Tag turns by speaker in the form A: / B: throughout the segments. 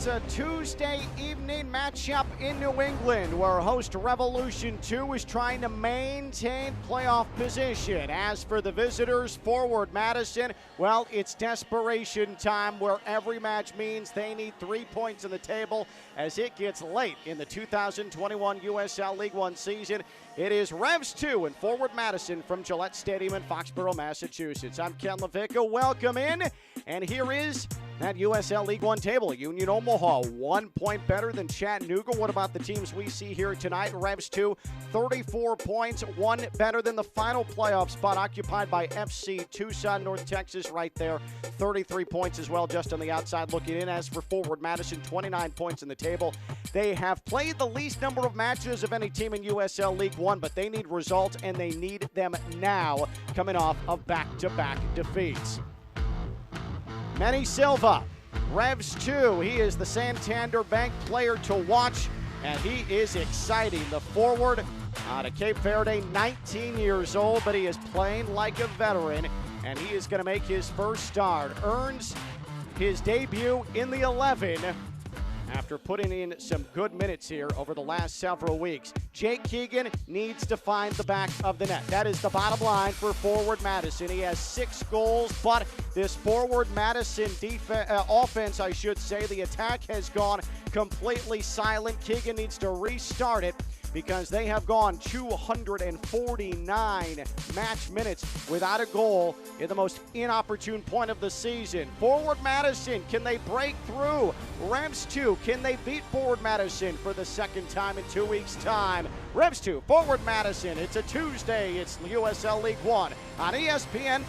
A: It's a Tuesday evening matchup in New England where host Revolution 2 is trying to maintain playoff position. As for the visitors, forward Madison, well, it's desperation time where every match means they need 3 points on the table as it gets late in the 2021 USL League One season. It is Revs 2 and forward Madison from Gillette Stadium in Foxborough, Massachusetts. I'm Ken Levica. Welcome in. And here is that USL League One table. Union Omaha, 1 point better than Chattanooga. What about the teams we see here tonight? Revs 2, 34 points, 1 better than the final playoff spot occupied by FC Tucson, North Texas right there. 33 points as well just on the outside looking in. As for forward Madison, 29 points in the table. They have played the least number of matches of any team in USL League One, but they need results and they need them now coming off of back-to-back defeats. Manny Silva, Revs 2. He is the Santander Bank player to watch, and he is exciting. The forward out of Cape Verde, 19 years old, but he is playing like a veteran, and he is going to make his first start. Earns his debut in the 11 after putting in some good minutes here over the last several weeks. Jake Keegan needs to find the back of the net. That is the bottom line for forward Madison. He has 6 goals, but this forward Madison offense, I should say, the attack has gone completely silent. Keegan needs to restart it because they have gone 249 match minutes without a goal in the most inopportune point of the season. Forward Madison, can they break through? Revs 2, can they beat forward Madison for the second time in 2 weeks' time? Revs 2, forward Madison. It's a Tuesday. It's USL League One on ESPN+.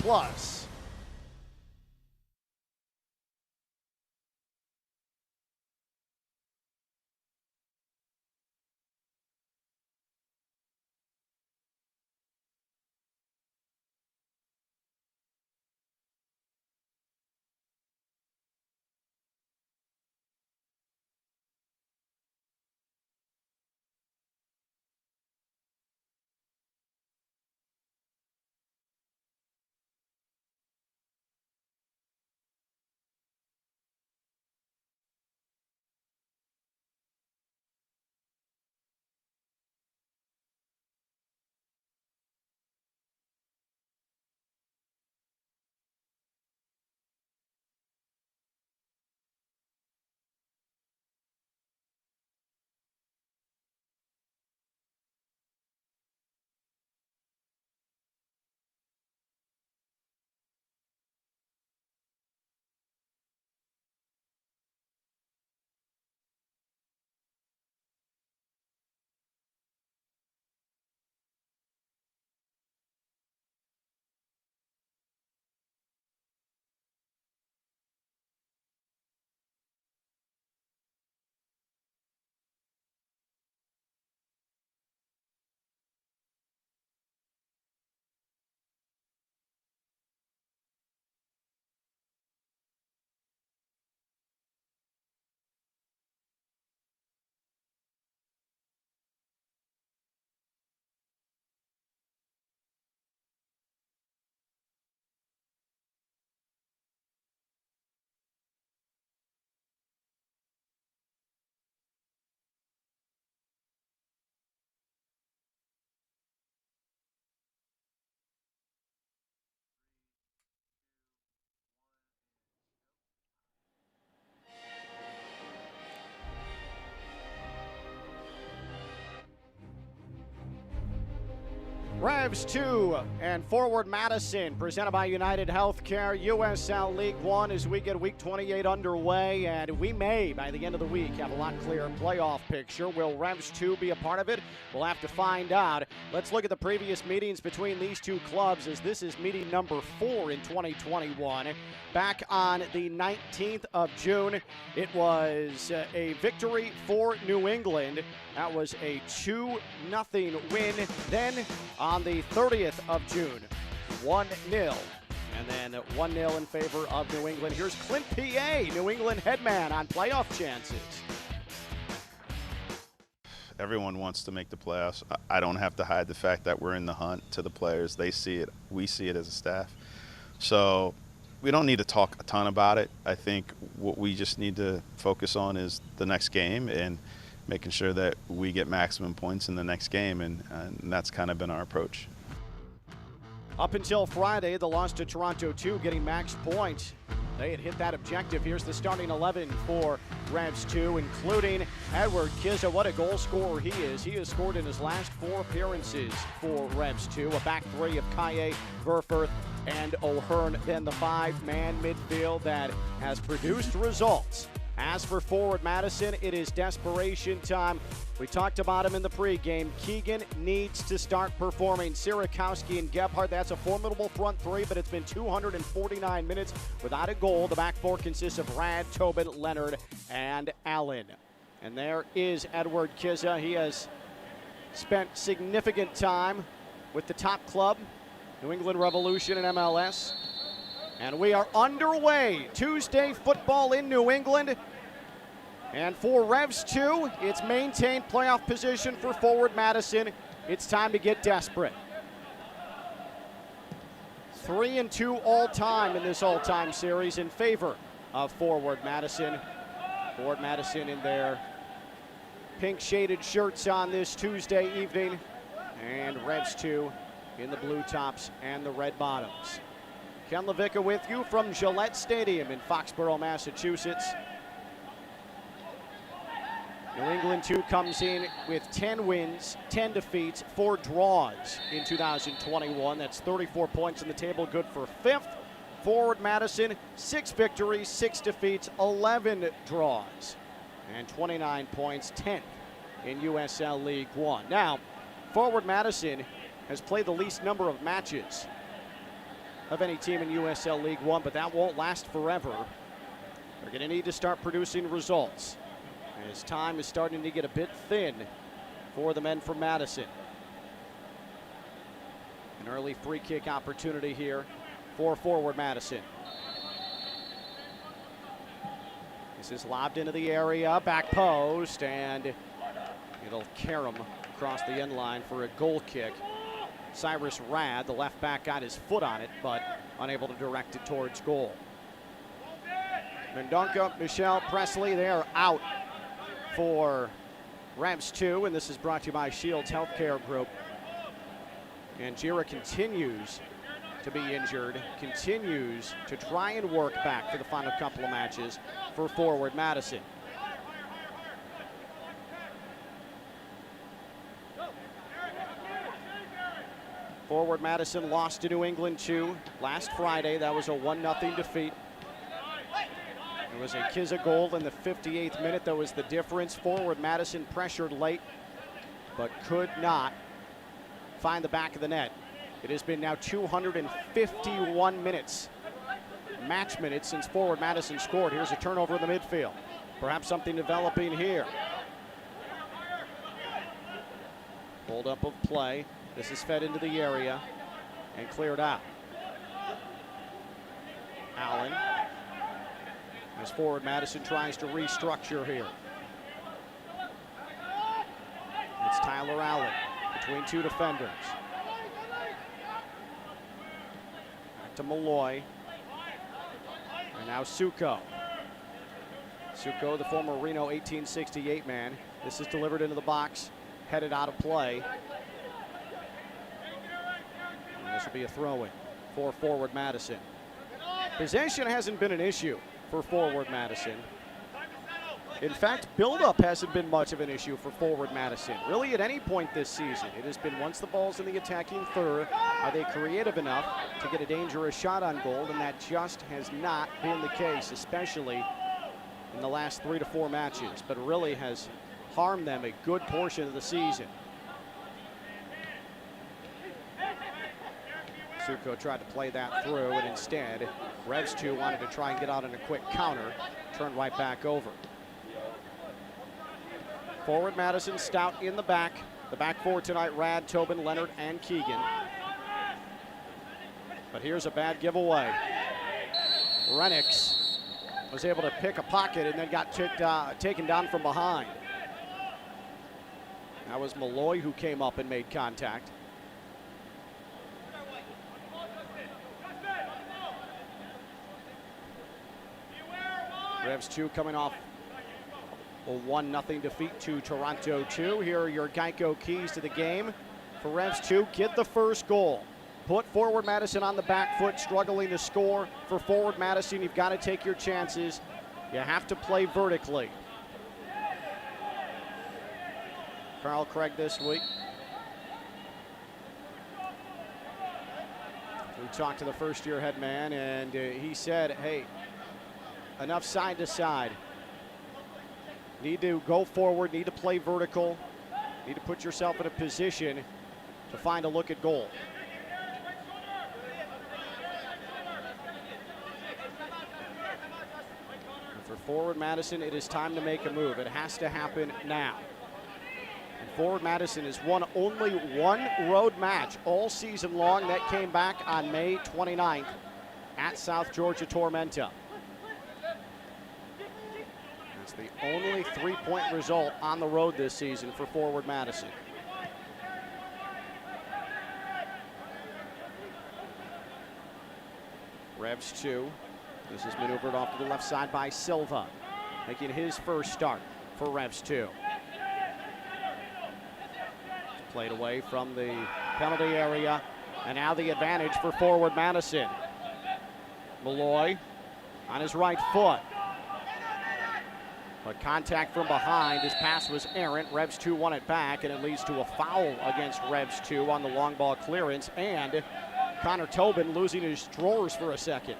A: Revs 2 and forward Madison, presented by United Healthcare, USL League One, as we get week 28 underway, and we may, by the end of the week, have a lot clearer playoff picture. Will Revs 2 be a part of it? We'll have to find out. Let's look at the previous meetings between these two clubs, as this is meeting number 4 in 2021. Back on the 19th of June, it was a victory for New England. That was a 2-0 win. Then on the 30th of June, 1-0. And then 1-0 in favor of New England. Here's Clint P.A., New England headman, on playoff chances.
B: Everyone wants to make the playoffs. I don't have to hide the fact that we're in the hunt to the players. They see it. We see it as a staff. So we don't need to talk a ton about it. I think what we just need to focus on is the next game and making sure that we get maximum points in the next game, and that's kind of been our approach.
A: Up until Friday, the loss to Toronto 2, getting max points. They had hit that objective. Here's the starting 11 for Revs 2, including Edward Kizza. What a goal scorer he is. He has scored in his last 4 appearances for Revs 2. A back 3 of Kaye, Verfurth, and O'Hearn. Then the 5-man midfield that has produced results. As for forward Madison, it is desperation time. We talked about him in the pregame. Keegan needs to start performing. Sierakowski and Gebhardt, that's a formidable front 3, but it's been 249 minutes without a goal. The back 4 consists of Rad, Tobin, Leonard, and Allen. And there is Edward Kizza. He has spent significant time with the top club, New England Revolution and MLS. And we are underway. Tuesday football in New England. And for Revs 2, it's maintained playoff position for forward Madison. It's time to get desperate. 3-2 all-time in this all-time series in favor of forward Madison. Forward Madison in their pink shaded shirts on this Tuesday evening. And Revs 2 in the blue tops and the red bottoms. Ken Levicka with you from Gillette Stadium in Foxborough, Massachusetts. New England 2 comes in with 10 wins, 10 defeats, 4 draws in 2021. That's 34 points in the table, good for 5th. Forward Madison, 6 victories, 6 defeats, 11 draws, and 29 points, 10th in USL League One. Now, forward Madison has played the least number of matches of any team in USL League One, but that won't last forever. They're going to need to start producing results, as time is starting to get a bit thin for the men from Madison. An early free kick opportunity here for forward Madison. This is lobbed into the area, back post, and it'll carry him across the end line for a goal kick. Cyrus Rad, the left back, got his foot on it, but unable to direct it towards goal. Mendonca, Michelle, Presley, they are out for Revs 2, and this is brought to you by Shields Healthcare Group. And Gira continues to be injured, continues to try and work back for the final couple of matches for forward Madison. Forward Madison lost to New England 2 last Friday. That was a 1-0 defeat. It was a Kizza goal in the 58th minute that was the difference. Forward Madison pressured late, but could not find the back of the net. It has been now 251 minutes, match minutes, since forward Madison scored. Here's a turnover in the midfield. Perhaps something developing here. Hold up of play. This is fed into the area and cleared out. Allen. As forward Madison tries to restructure here. It's Tyler Allen between 2 defenders. Back to Malloy. And now Suko. Suko, the former Reno 1868 man. This is delivered into the box, headed out of play. And this will be a throw-in for forward Madison. Possession hasn't been an issue for forward Madison. In fact, build-up hasn't been much of an issue for forward Madison. Really, at any point this season, it has been once the ball's in the attacking third, are they creative enough to get a dangerous shot on goal, and that just has not been the case, especially in the last 3 to 4 matches, but really has harmed them a good portion of the season. Suko tried to play that through, and instead, Revs 2 wanted to try and get out on a quick counter, turned right back over. Forward Madison, Stout in the back. The back 4 tonight, Rad, Tobin, Leonard, and Keegan. But here's a bad giveaway. Renix was able to pick a pocket and then got taken down from behind. That was Malloy who came up and made contact. Revs 2 coming off a 1-0 defeat to Toronto 2. Here are your Geico keys to the game. For Revs 2, get the first goal. Put forward Madison on the back foot, struggling to score. For forward Madison, you've got to take your chances. You have to play vertically. Carl Craig this week. We talked to the first-year head man, and he said, hey, enough side to side. Need to go forward, need to play vertical, need to put yourself in a position to find a look at goal. And for forward Madison, it is time to make a move. It has to happen now. And forward Madison has won only one road match all season long. That came back on May 29th at South Georgia Tormenta. It's the only three-point result on the road this season for forward Madison. Revs 2. This is maneuvered off to the left side by Silva, making his first start for Revs 2. Played away from the penalty area, and now the advantage for forward Madison. Malloy on his right foot. But contact from behind. His pass was errant. Revs 2 won it back, and it leads to a foul against Revs 2 on the long ball clearance. And Connor Tobin losing his drawers for a second.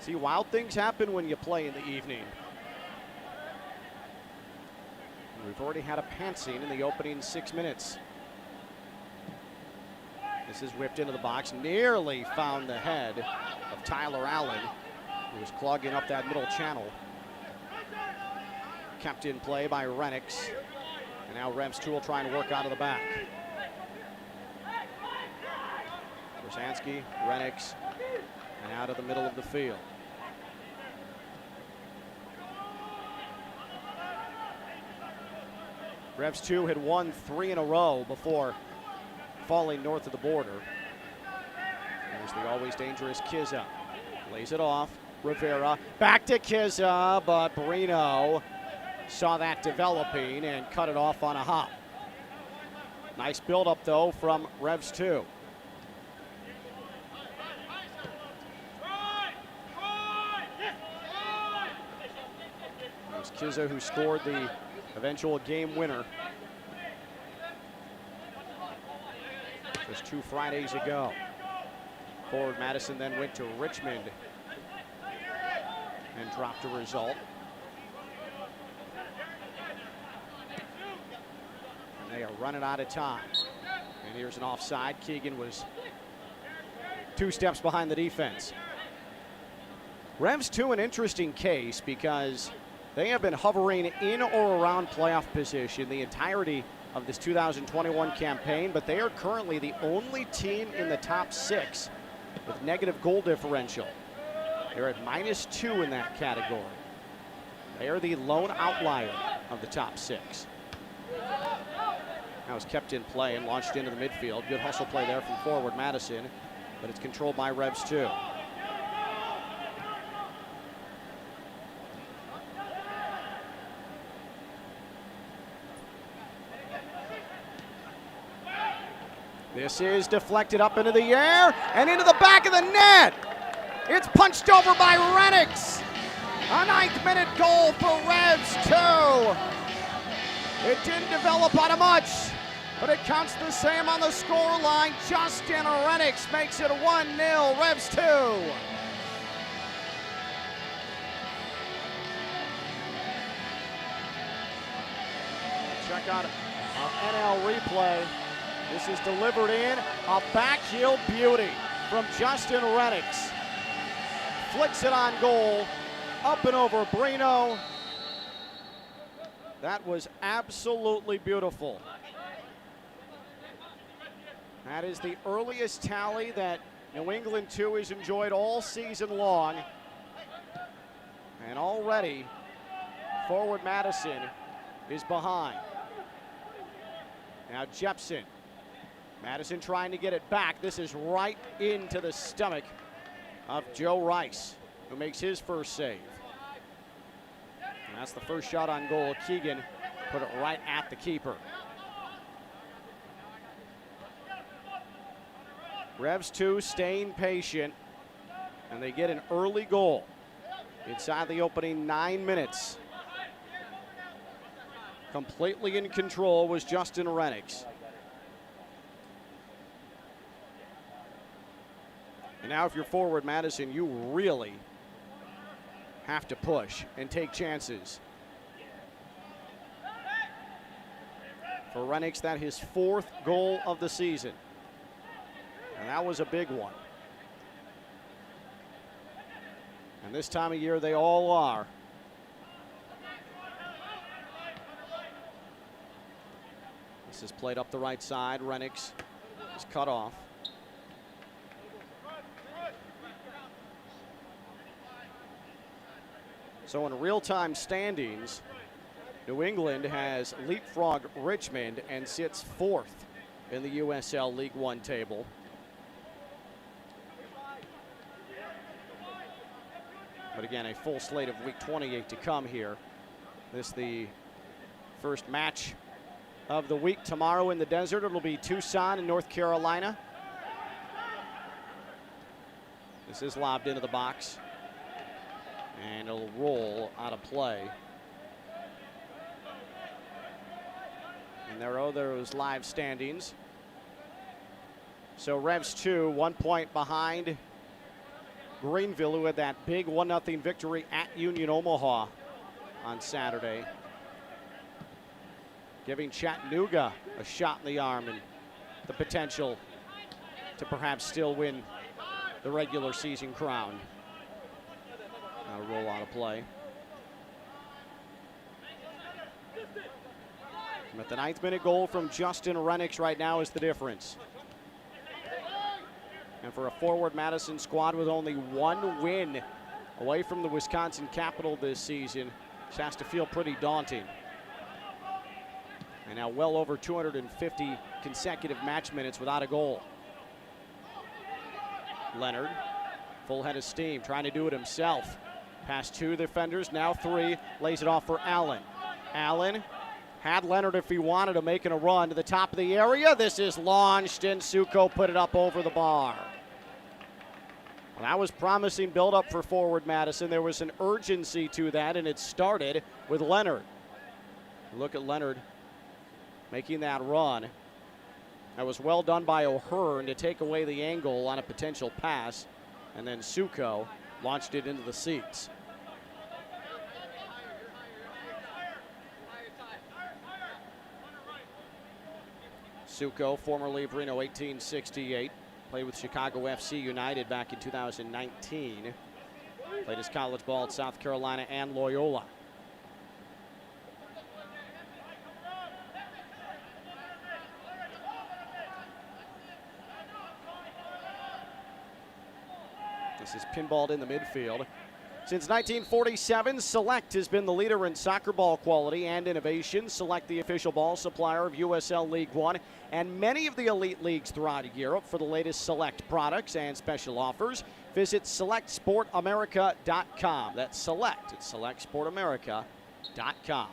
A: See, wild things happen when you play in the evening. We've already had a pantsing in the opening 6 minutes. This is whipped into the box, nearly found the head of Tyler Allen, who was clogging up that middle channel. Kept in play by Renix, and now Revs 2 will try and work out of the back. Brzezinski, Renix, and out of the middle of the field. Revs 2 had won 3 in a row before falling north of the border. There's the always dangerous Kizza. Lays it off. Rivera back to Kizza, but Brino saw that developing and cut it off on a hop. Nice buildup, though, from Revs 2. It was Kizza who scored the eventual game winner just 2 Fridays ago. Forward Madison then went to Richmond and dropped a result. And they are running out of time. And here's an offside. Keegan was 2 steps behind the defense. Revs 2 an interesting case because they have been hovering in or around playoff position the entirety of this 2021 campaign, but they are currently the only team in the top 6 with negative goal differential. They're at -2 in that category. They are the lone outlier of the top 6. Now it's kept in play and launched into the midfield. Good hustle play there from forward Madison, but it's controlled by Revs 2. This is deflected up into the air and into the back of the net. It's punched over by Renix. A 9th-minute goal for Revs 2. It didn't develop out of much, but it counts the same on the scoreline. Justin Renix makes it 1-0, Revs 2. Check out NL replay. This is delivered in, a backheel beauty from Justin Renix. Flicks it on goal, up and over Brino. That was absolutely beautiful. That is the earliest tally that New England 2 has enjoyed all season long. And already, forward Madison is behind. Now Jepson Madison trying to get it back. This is right into the stomach of Joe Rice, who makes his first save. And that's the first shot on goal. Keegan put it right at the keeper. Revs 2 staying patient, and they get an early goal inside the opening 9 minutes. Completely in control was Justin Rennicks. And now if you're forward Madison, you really have to push and take chances. For Rennicks, that his 4th goal of the season. And that was a big one. And this time of year, they all are. This is played up the right side. Rennicks is cut off. So in real-time standings, New England has leapfrogged Richmond and sits 4th in the USL League One table. But again, a full slate of week 28 to come here. This the first match of the week tomorrow in the desert. It'll be Tucson in North Carolina. This is lobbed into the box. And it'll roll out of play. And there are those live standings. So Revs 2, 1 point behind Greenville, who had that big 1-0 victory at Union Omaha on Saturday. Giving Chattanooga a shot in the arm and the potential to perhaps still win the regular season crown. Now roll out of play. But the 9th minute goal from Justin Rennicks right now is the difference. And for a forward Madison squad with only 1 win away from the Wisconsin Capitol this season, this has to feel pretty daunting. And now well over 250 consecutive match minutes without a goal. Leonard, full head of steam, trying to do it himself. Past 2 defenders, now 3, lays it off for Allen. Allen had Leonard if he wanted to, making a run to the top of the area. This is launched, and Suko put it up over the bar. Well, that was promising build-up for forward Madison. There was an urgency to that, and it started with Leonard. Look at Leonard making that run. That was well done by O'Hearn to take away the angle on a potential pass, and then Suko launched it into the seats. Suko, formerly of Reno 1868, played with Chicago FC United back in 2019. Played his college ball at South Carolina and Loyola. This is pinballed in the midfield. Since 1947, Select has been the leader in soccer ball quality and innovation. Select, the official ball supplier of USL League One and many of the elite leagues throughout Europe. For the latest Select products and special offers, visit SelectSportAmerica.com. That's Select at SelectSportAmerica.com.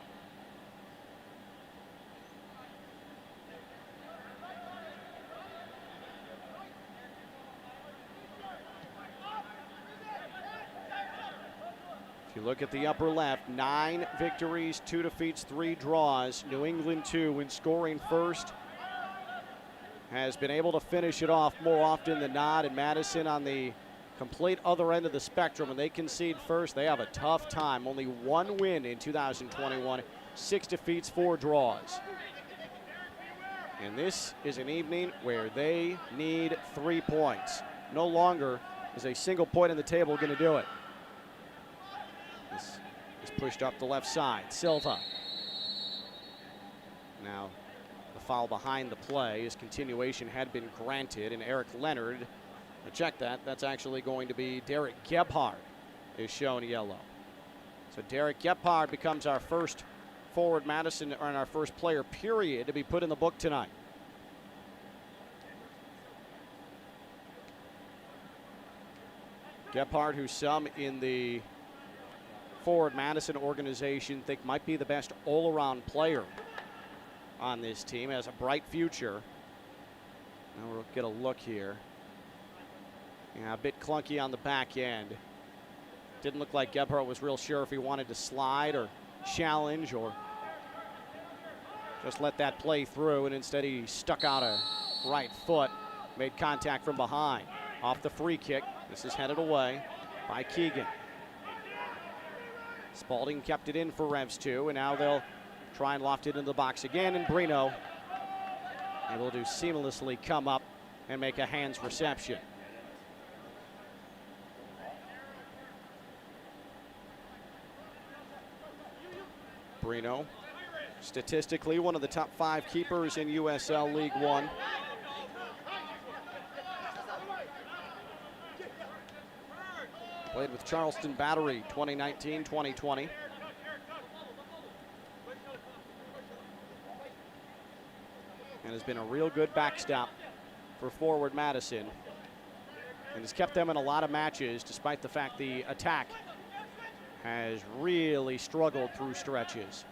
A: If you look at the upper left, 9 victories, 2 defeats, 3 draws. New England 2 when scoring first has been able to finish it off more often than not. And Madison on the complete other end of the spectrum. When they concede first, they have a tough time. Only 1 win in 2021, 6 defeats, 4 draws. And this is an evening where they need 3 points. No longer is a single point in the table going to do it. This is pushed up the left side. Silva. Now the foul behind the play. His continuation had been granted, and Eric Leonard, check that, that's actually going to be Derek Gebhardt is shown yellow. So Derek Gebhardt becomes our first forward Madison, or our first player period to be put in the book tonight. Gebhardt, who some in the Forward Madison organization think might be the best all-around player on this team, has a bright future. Now we'll get a look here. Yeah, a bit clunky on the back end. Didn't look like Gebhardt was real sure if he wanted to slide or challenge or just let that play through, and instead he stuck out a right foot, made contact from behind. Off the free kick, this is headed away by Keegan. Spalding kept it in for Revs 2, and now they'll try and loft it into the box again, and Brino able to seamlessly come up and make a hands reception. Brino, statistically one of the top 5 keepers in USL League One. Played with Charleston Battery 2019-2020. And has been a real good backstop for Forward Madison. And has kept them in a lot of matches despite the fact the attack has really struggled through stretches.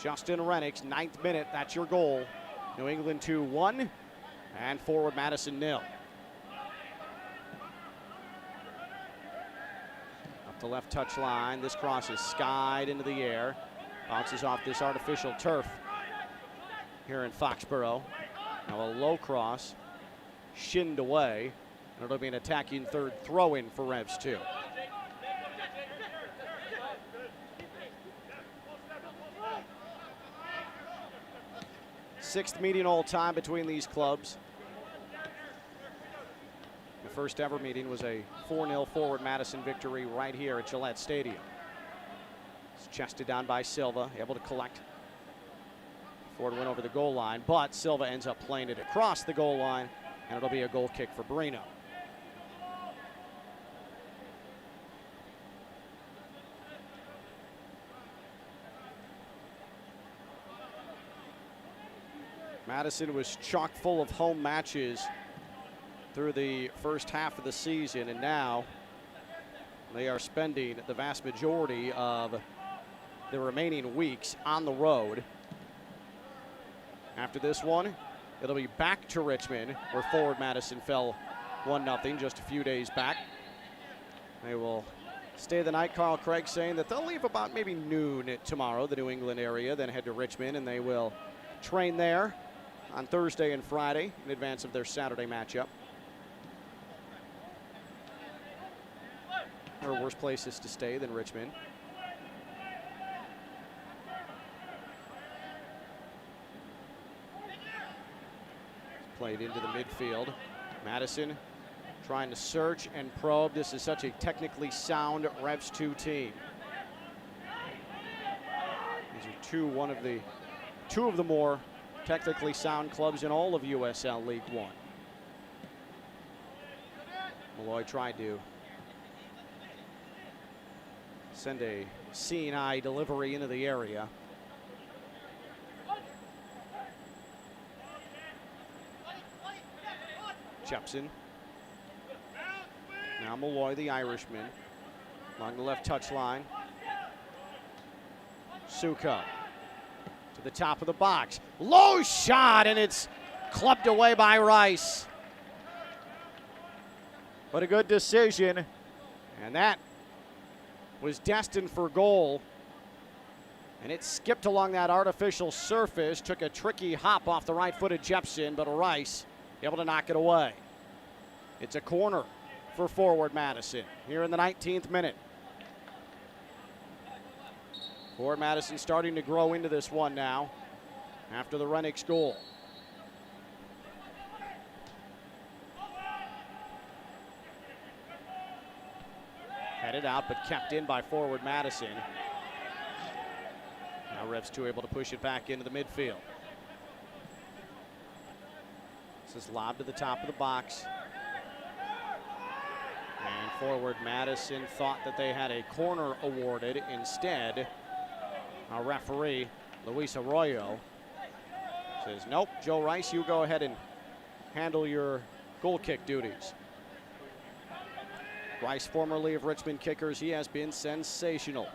A: Justin Rennick's 9th minute, that's your goal. New England 2-1 and Forward Madison 0. Up the left touch line, this cross is skied into the air. Bounces off this artificial turf here in Foxborough. Now a low cross, shinned away, and it'll be an attacking third throw-in for Revs 2. Sixth meeting all time between these clubs. The first ever meeting was a 4-0 Forward Madison victory right here at Gillette Stadium. It's chested down by Silva, able to collect. Ford went over the goal line, but Silva ends up playing it across the goal line, and it'll be a goal kick for Brino. Madison was chock full of home matches through the first half of the season, and now they are spending the vast majority of the remaining weeks on the road. After this one, it'll be back to Richmond, where Forward Madison fell 1-0 just a few days back. They will stay the night. Carl Craig saying that they'll leave about maybe noon tomorrow, the New England area, then head to Richmond, and they will train there on Thursday and Friday in advance of their Saturday matchup. There are worse places to stay than Richmond. Played into the midfield. Madison trying to search and probe. This is such a technically sound Revs 2 team. These are two of the more technically sound clubs in all of USL League One. Malloy tried to send a seeing eye delivery into the area. Jepson. Now Malloy, the Irishman, along the left touch line. Suka to the top of the box. Low shot, and it's clubbed away by Rice. But a good decision, and that was destined for goal. And it skipped along that artificial surface, took a tricky hop off the right foot of Jepson, but Rice able to knock it away. It's a corner for Forward Madison here in the 19th minute. Forward Madison starting to grow into this one now after the Rennick's goal. Headed out but kept in by Forward Madison. Now Revs 2 able to push it back into the midfield. This is lobbed to the top of the box. And Forward Madison thought that they had a corner awarded. Instead, our referee, Luis Arroyo, says, nope, Joe Rice, you go ahead and handle your goal kick duties. Rice, formerly of Richmond Kickers, he has been sensational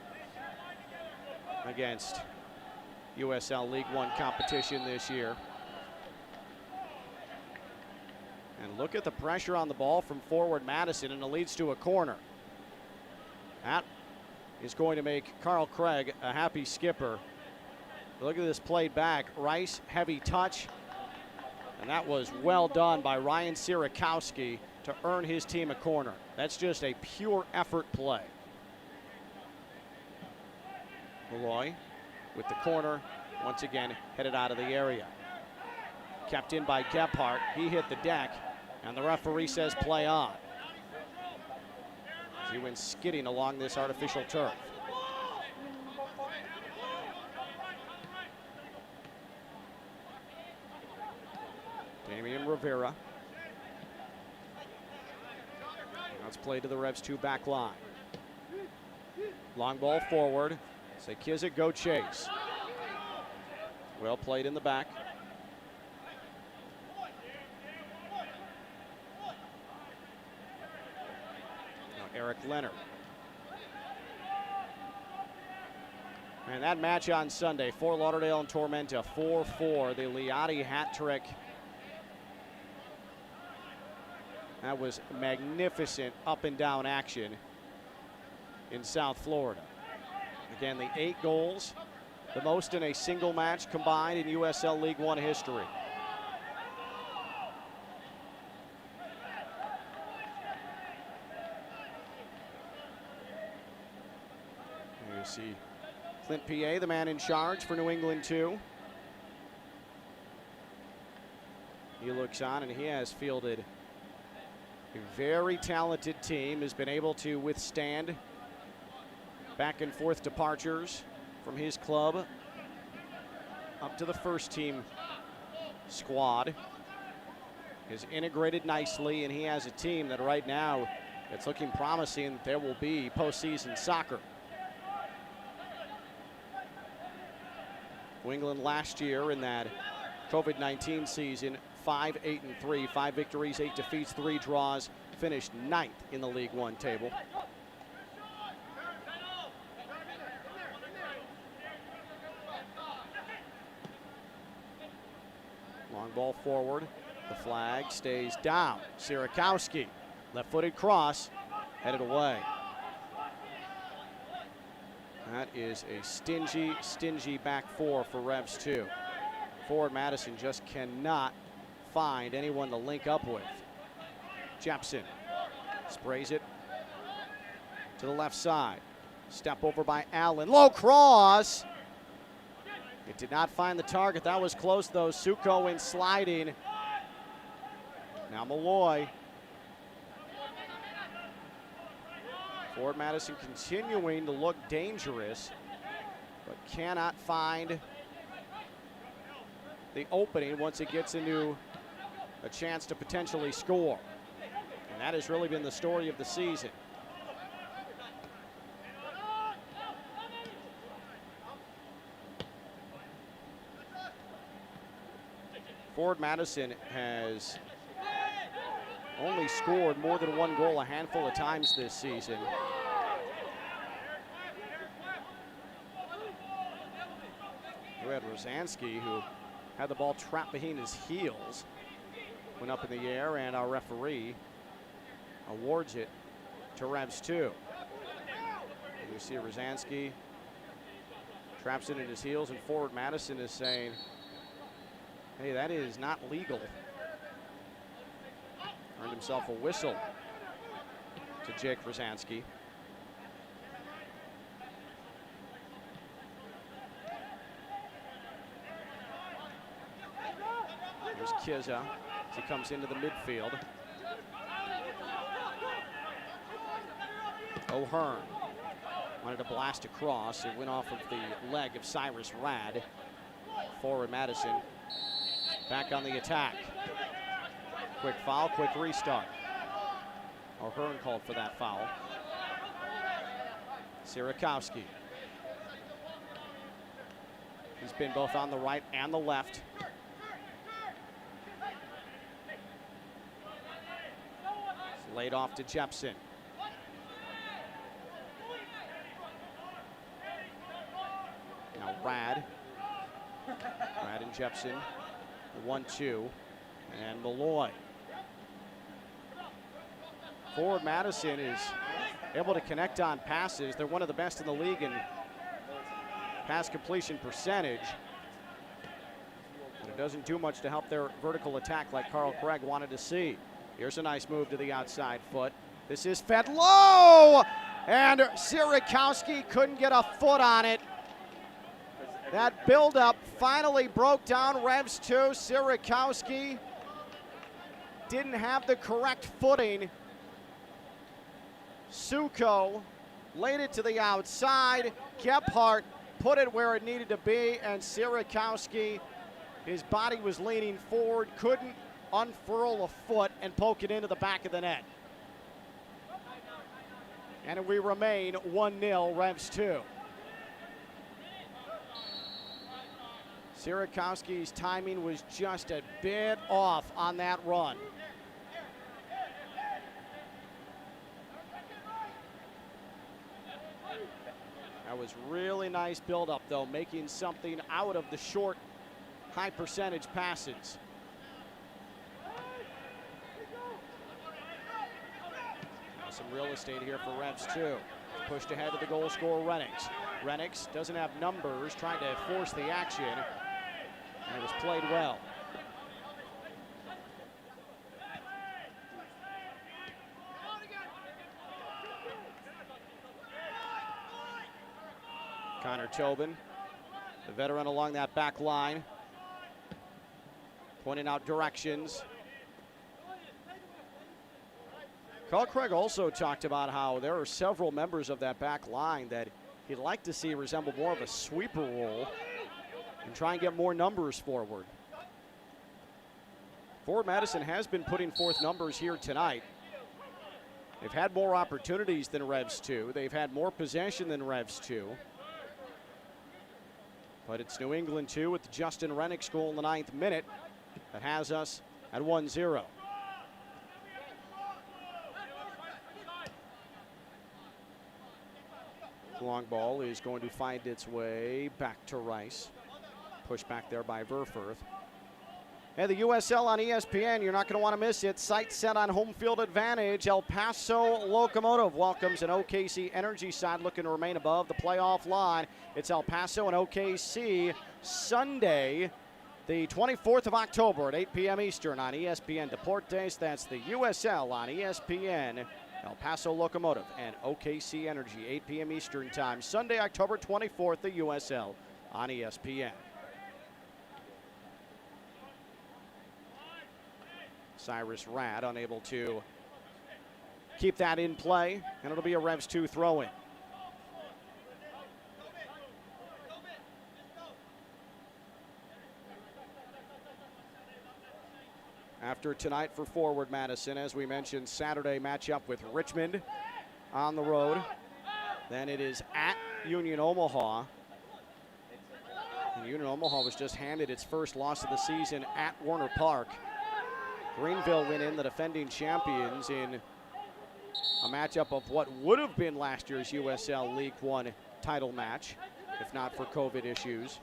A: against USL League One competition this year. And look at the pressure on the ball from forward Madison, and it leads to a corner. That is going to make Carl Craig a happy skipper. Look at this played back. Rice, heavy touch. And that was well done by Ryan Sierakowski to earn his team a corner. That's just a pure effort play. Malloy with the corner, once again headed out of the area. Kept in by Gebhardt. He hit the deck, and the referee says play on. As he went skidding along this artificial turf. Damian Rivera. Let's play to the Revs 2 back line. Long ball forward. Say Kizik, go chase. Well played in the back. Now Eric Leonard. And that match on Sunday, Fort Lauderdale and Tormenta, 4-4. The Liotti hat trick. That was magnificent up and down action in South Florida. Again, the 8 goals, the most in a single match combined in USL League One history. Here you see Clint P.A., the man in charge for New England 2. He looks on, and he has fielded a very talented team, has been able to withstand back and forth departures from his club up to the first team squad. Is integrated nicely, and he has a team that right now it's looking promising that there will be postseason soccer. New England last year in that COVID-19 season, 5-8-3, 5 victories, 8 defeats, 3 draws, finished 9th in the League One table. Long ball forward, the flag stays down. Sierakowski, left-footed cross, headed away. That is a stingy back four for Revs 2. Forward Madison just cannot find anyone to link up with. Jepson sprays it to the left side. Step over by Allen. Low cross. It did not find the target. That was close, though. Suko in sliding. Now Malloy. Forward Madison continuing to look dangerous, but cannot find the opening once it gets into a chance to potentially score. And that has really been the story of the season. Forward Madison has only scored more than 1 goal a handful of times this season. We had Rosansky, who had the ball trapped behind his heels, went up in the air, and our referee awards it to Revs 2. You see Rosansky traps it in his heels, and forward Madison is saying, hey, that is not legal. Earned himself a whistle to Jake Rosansky. There's Kiza as he comes into the midfield. O'Hearn wanted to blast across. It went off of the leg of Cyrus Rad. Forward Madison back on the attack. Quick foul, quick restart. O'Hearn called for that foul. Sierakowski. He's been both on the right and the left. Laid off to Jepson. Jepson, 1-2, and Malloy. Forward Madison is able to connect on passes. They're one of the best in the league in pass completion percentage. But it doesn't do much to help their vertical attack like Carl Craig wanted to see. Here's a nice move to the outside foot. This is fed low, and Sierakowski couldn't get a foot on it. That buildup finally broke down Revs 2. Sierakowski didn't have the correct footing. Suko laid it to the outside. Gebhardt put it where it needed to be, and Sierakowski, his body was leaning forward, couldn't unfurl a foot and poke it into the back of the net. And we remain 1-0, Revs 2. Sierakowski's timing was just a bit off on that run. That was really nice build-up, though, making something out of the short, high-percentage passes. Now some real estate here for Revs 2. Pushed ahead to the goal scorer, Renix. Renix doesn't have numbers, trying to force the action, and it was played well. Connor Tobin, the veteran along that back line, pointing out directions. Carl Craig also talked about how there are several members of that back line that he'd like to see resemble more of a sweeper role and try and get more numbers forward. Forward Madison has been putting forth numbers here tonight. They've had more opportunities than Revs 2. They've had more possession than Revs 2. But it's New England 2 with the Justin Rennick goal in the 9th minute that has us at 1-0. Long ball is going to find its way back to Rice. Pushed back there by Verfurth. And the USL on ESPN, you're not going to want to miss it. Sight set on home field advantage. El Paso Locomotive welcomes an OKC Energy side looking to remain above the playoff line. It's El Paso and OKC Sunday, the 24th of October at 8 p.m. Eastern on ESPN Deportes. That's the USL on ESPN. El Paso Locomotive and OKC Energy, 8 p.m. Eastern time. Sunday, October 24th, the USL on ESPN. Cyrus Rad unable to keep that in play, and it'll be a Revs 2 throw-in. After tonight for Forward Madison, as we mentioned, Saturday matchup with Richmond on the road. Then it is at Union Omaha. And Union Omaha was just handed its first loss of the season at Warner Park. Greenville went in, the defending champions, in a matchup of what would have been last year's USL League One title match, if not for COVID issues.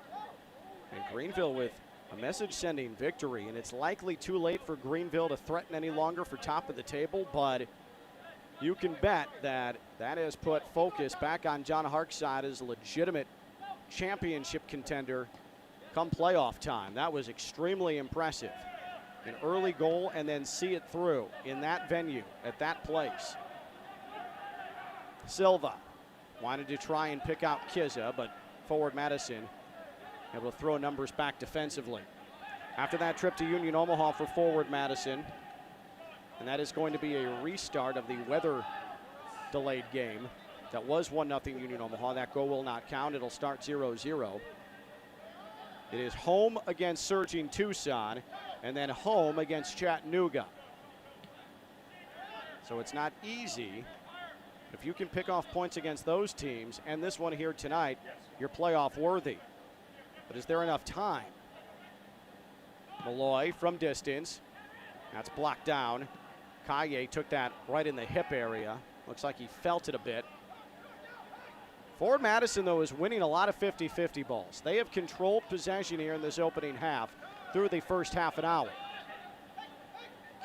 A: And Greenville with a message-sending victory, and it's likely too late for Greenville to threaten any longer for top of the table, but you can bet that that has put focus back on John Hark's side as a legitimate championship contender come playoff time. That was extremely impressive. An early goal and then see it through in that venue, at that place. Silva wanted to try and pick out Kizza, but Forward Madison able to throw numbers back defensively. After that trip to Union Omaha for Forward Madison, and that is going to be a restart of the weather-delayed game. That was 1-0 Union Omaha. That goal will not count. It'll start 0-0. It is home against surging Tucson, and then home against Chattanooga. So it's not easy. If you can pick off points against those teams, and this one here tonight, you're playoff worthy. But is there enough time? Malloy from distance. That's blocked down. Kaye took that right in the hip area. Looks like he felt it a bit. Forward Madison, though, is winning a lot of 50-50 balls. They have controlled possession here in this opening half through the first half an hour.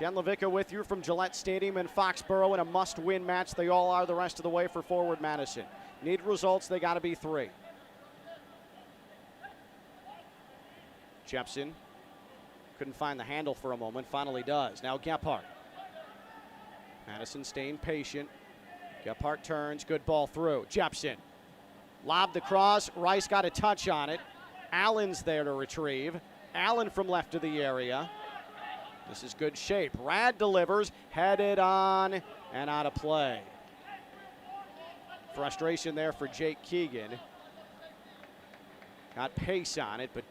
A: Ken Levicka with you from Gillette Stadium in Foxborough in a must-win match. They all are the rest of the way for Forward Madison. Need results, they got to be 3. Jepson couldn't find the handle for a moment, finally does. Now Gephardt. Madison staying patient. Gephardt turns, good ball through. Jepson lobbed the cross. Rice got a touch on it. Allen's there to retrieve. Allen from left of the area. This is good shape. Rad delivers, headed on and out of play. Frustration there for Jake Keegan. Got pace on it, but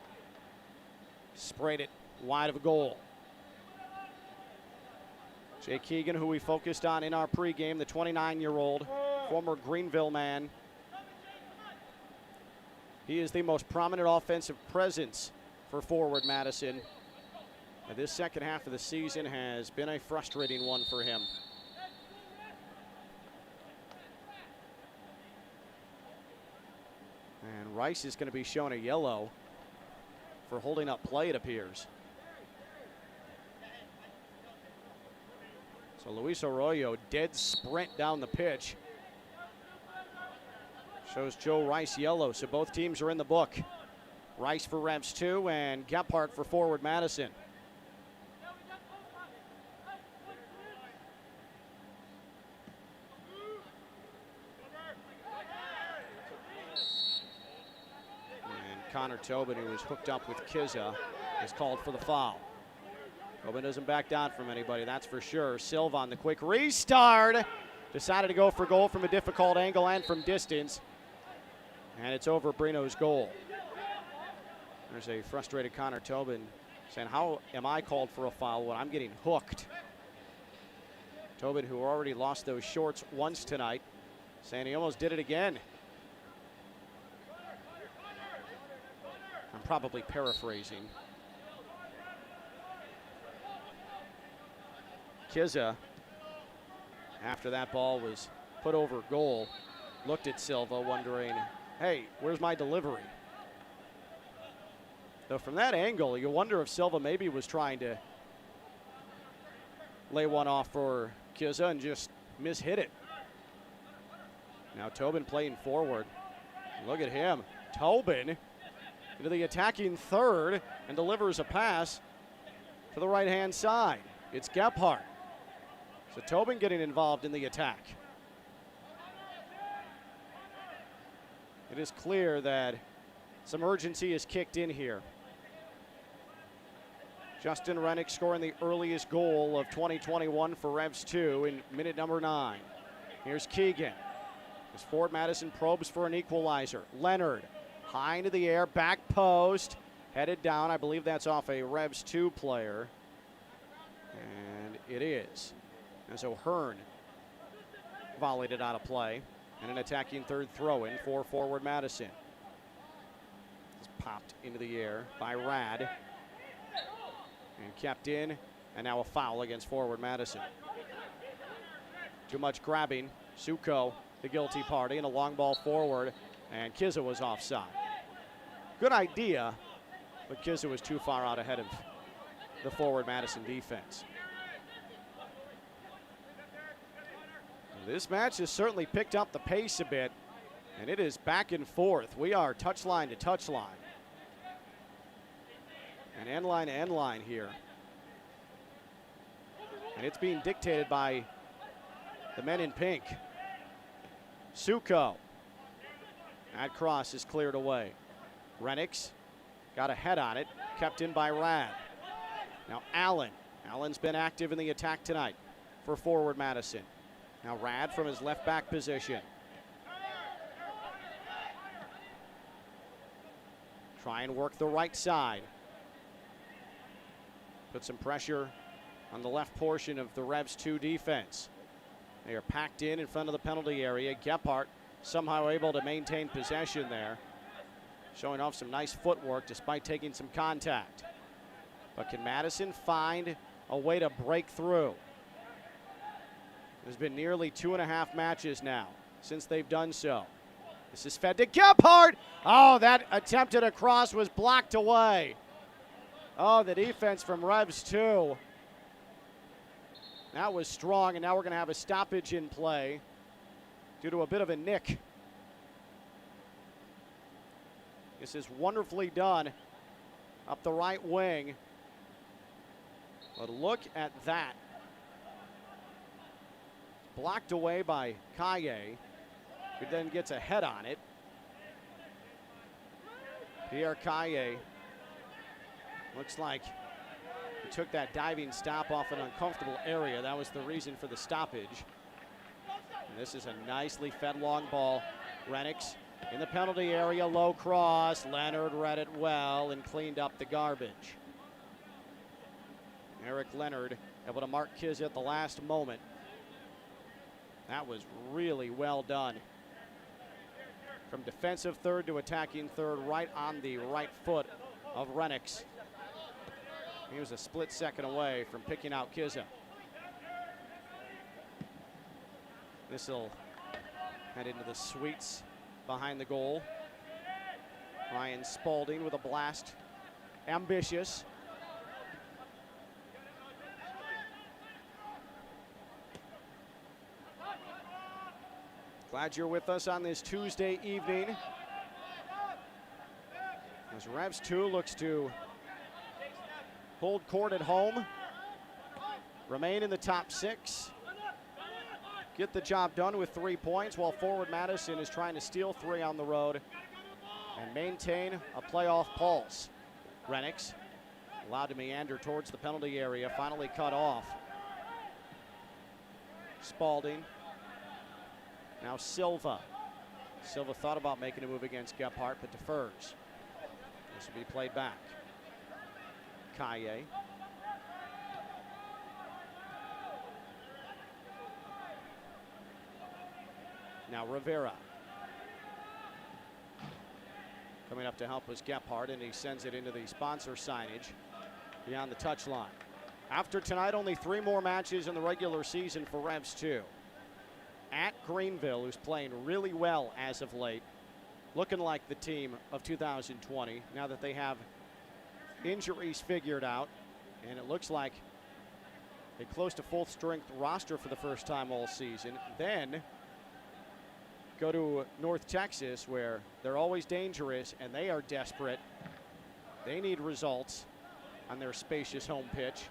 A: sprayed it wide of goal. Jake Keegan, who we focused on in our pregame, the 29-year-old former Greenville man. He is the most prominent offensive presence for Forward Madison. And this second half of the season has been a frustrating one for him. And Rice is going to be shown a yellow for holding up play, it appears. So Luis Arroyo, dead sprint down the pitch. Shows Joe Rice yellow, so both teams are in the book. Rice for Revs 2 and Gephardt for Forward Madison. Connor Tobin, who was hooked up with Kizza, is called for the foul. Tobin doesn't back down from anybody, that's for sure. Silva on the quick restart. Decided to go for goal from a difficult angle and from distance. And it's over Brino's goal. There's a frustrated Connor Tobin saying, how am I called for a foul when I'm getting hooked? Tobin, who already lost those shorts once tonight, saying he almost did it again. I'm probably paraphrasing. Kizza, after that ball was put over goal, looked at Silva wondering, hey, where's my delivery? Though from that angle, you wonder if Silva maybe was trying to lay one off for Kizza and just mishit it. Now Tobin playing forward. Look at him. Tobin into the attacking third and delivers a pass to the right-hand side. It's Gephardt. So Tobin getting involved in the attack. It is clear that some urgency is kicked in here. Justin Rennick scoring the earliest goal of 2021 for Revs 2 in minute number 9. Here's Keegan. As Forward Madison probes for an equalizer. Leonard. High into the air, back post, headed down. I believe that's off a Revs 2 player. And it is. As O'Hearn volleyed it out of play. And an attacking third throw-in for Forward Madison. It's popped into the air by Rad. And kept in, and now a foul against Forward Madison. Too much grabbing. Suko, the guilty party, and a long ball forward. And Kizza was offside. Good idea, but Kizza was too far out ahead of the Forward Madison defense. This match has certainly picked up the pace a bit, and it is back and forth. We are touchline to touchline. And end line to end line here. And it's being dictated by the men in pink. Suko. That cross is cleared away. Rennicks got a head on it, kept in by Rad. Now Allen. Allen's been active in the attack tonight for Forward Madison. Now Rad from his left back position. Try and work the right side. Put some pressure on the left portion of the Revs 2 defense. They are packed in front of the penalty area. Gephardt somehow able to maintain possession there. Showing off some nice footwork despite taking some contact. But can Madison find a way to break through? There's been nearly 2.5 matches now since they've done so. This is fed to Gebhardt. Oh, that attempted cross was blocked away. Oh, the defense from Revs 2. That was strong, and now we're going to have a stoppage in play due to a bit of a nick. This is wonderfully done up the right wing. But look at that. Blocked away by Kaye, who then gets a head on it. Pierre Kaye looks like he took that diving stop off an uncomfortable area. That was the reason for the stoppage. And this is a nicely fed long ball. Renix in the penalty area, low cross. Leonard read it well and cleaned up the garbage. Eric Leonard able to mark Kiz at the last moment. That was really well done. From defensive third to attacking third, right on the right foot of Renix. He was a split second away from picking out Kizza. This will head into the suites behind the goal. Ryan Spalding with a blast. Ambitious. Glad you're with us on this Tuesday evening. As Revs 2 looks to hold court at home, remain in the top 6, get the job done with 3 points, while forward Madison is trying to steal 3 on the road and maintain a playoff pulse. Renix allowed to meander towards the penalty area, finally cut off. Spalding. Now Silva. Silva thought about making a move against Gebhardt, but defers. This will be played back. Kaye. Now Rivera. Coming up to help was Gebhardt, and he sends it into the sponsor signage beyond the touchline. After tonight, only 3 more matches in the regular season for Revs 2. At Greenville, who's playing really well as of late, looking like the team of 2020 now that they have injuries figured out, and it looks like a close to full strength roster for the first time all season. Then go to North Texas, where they're always dangerous and they are desperate. They need results on their spacious home pitch.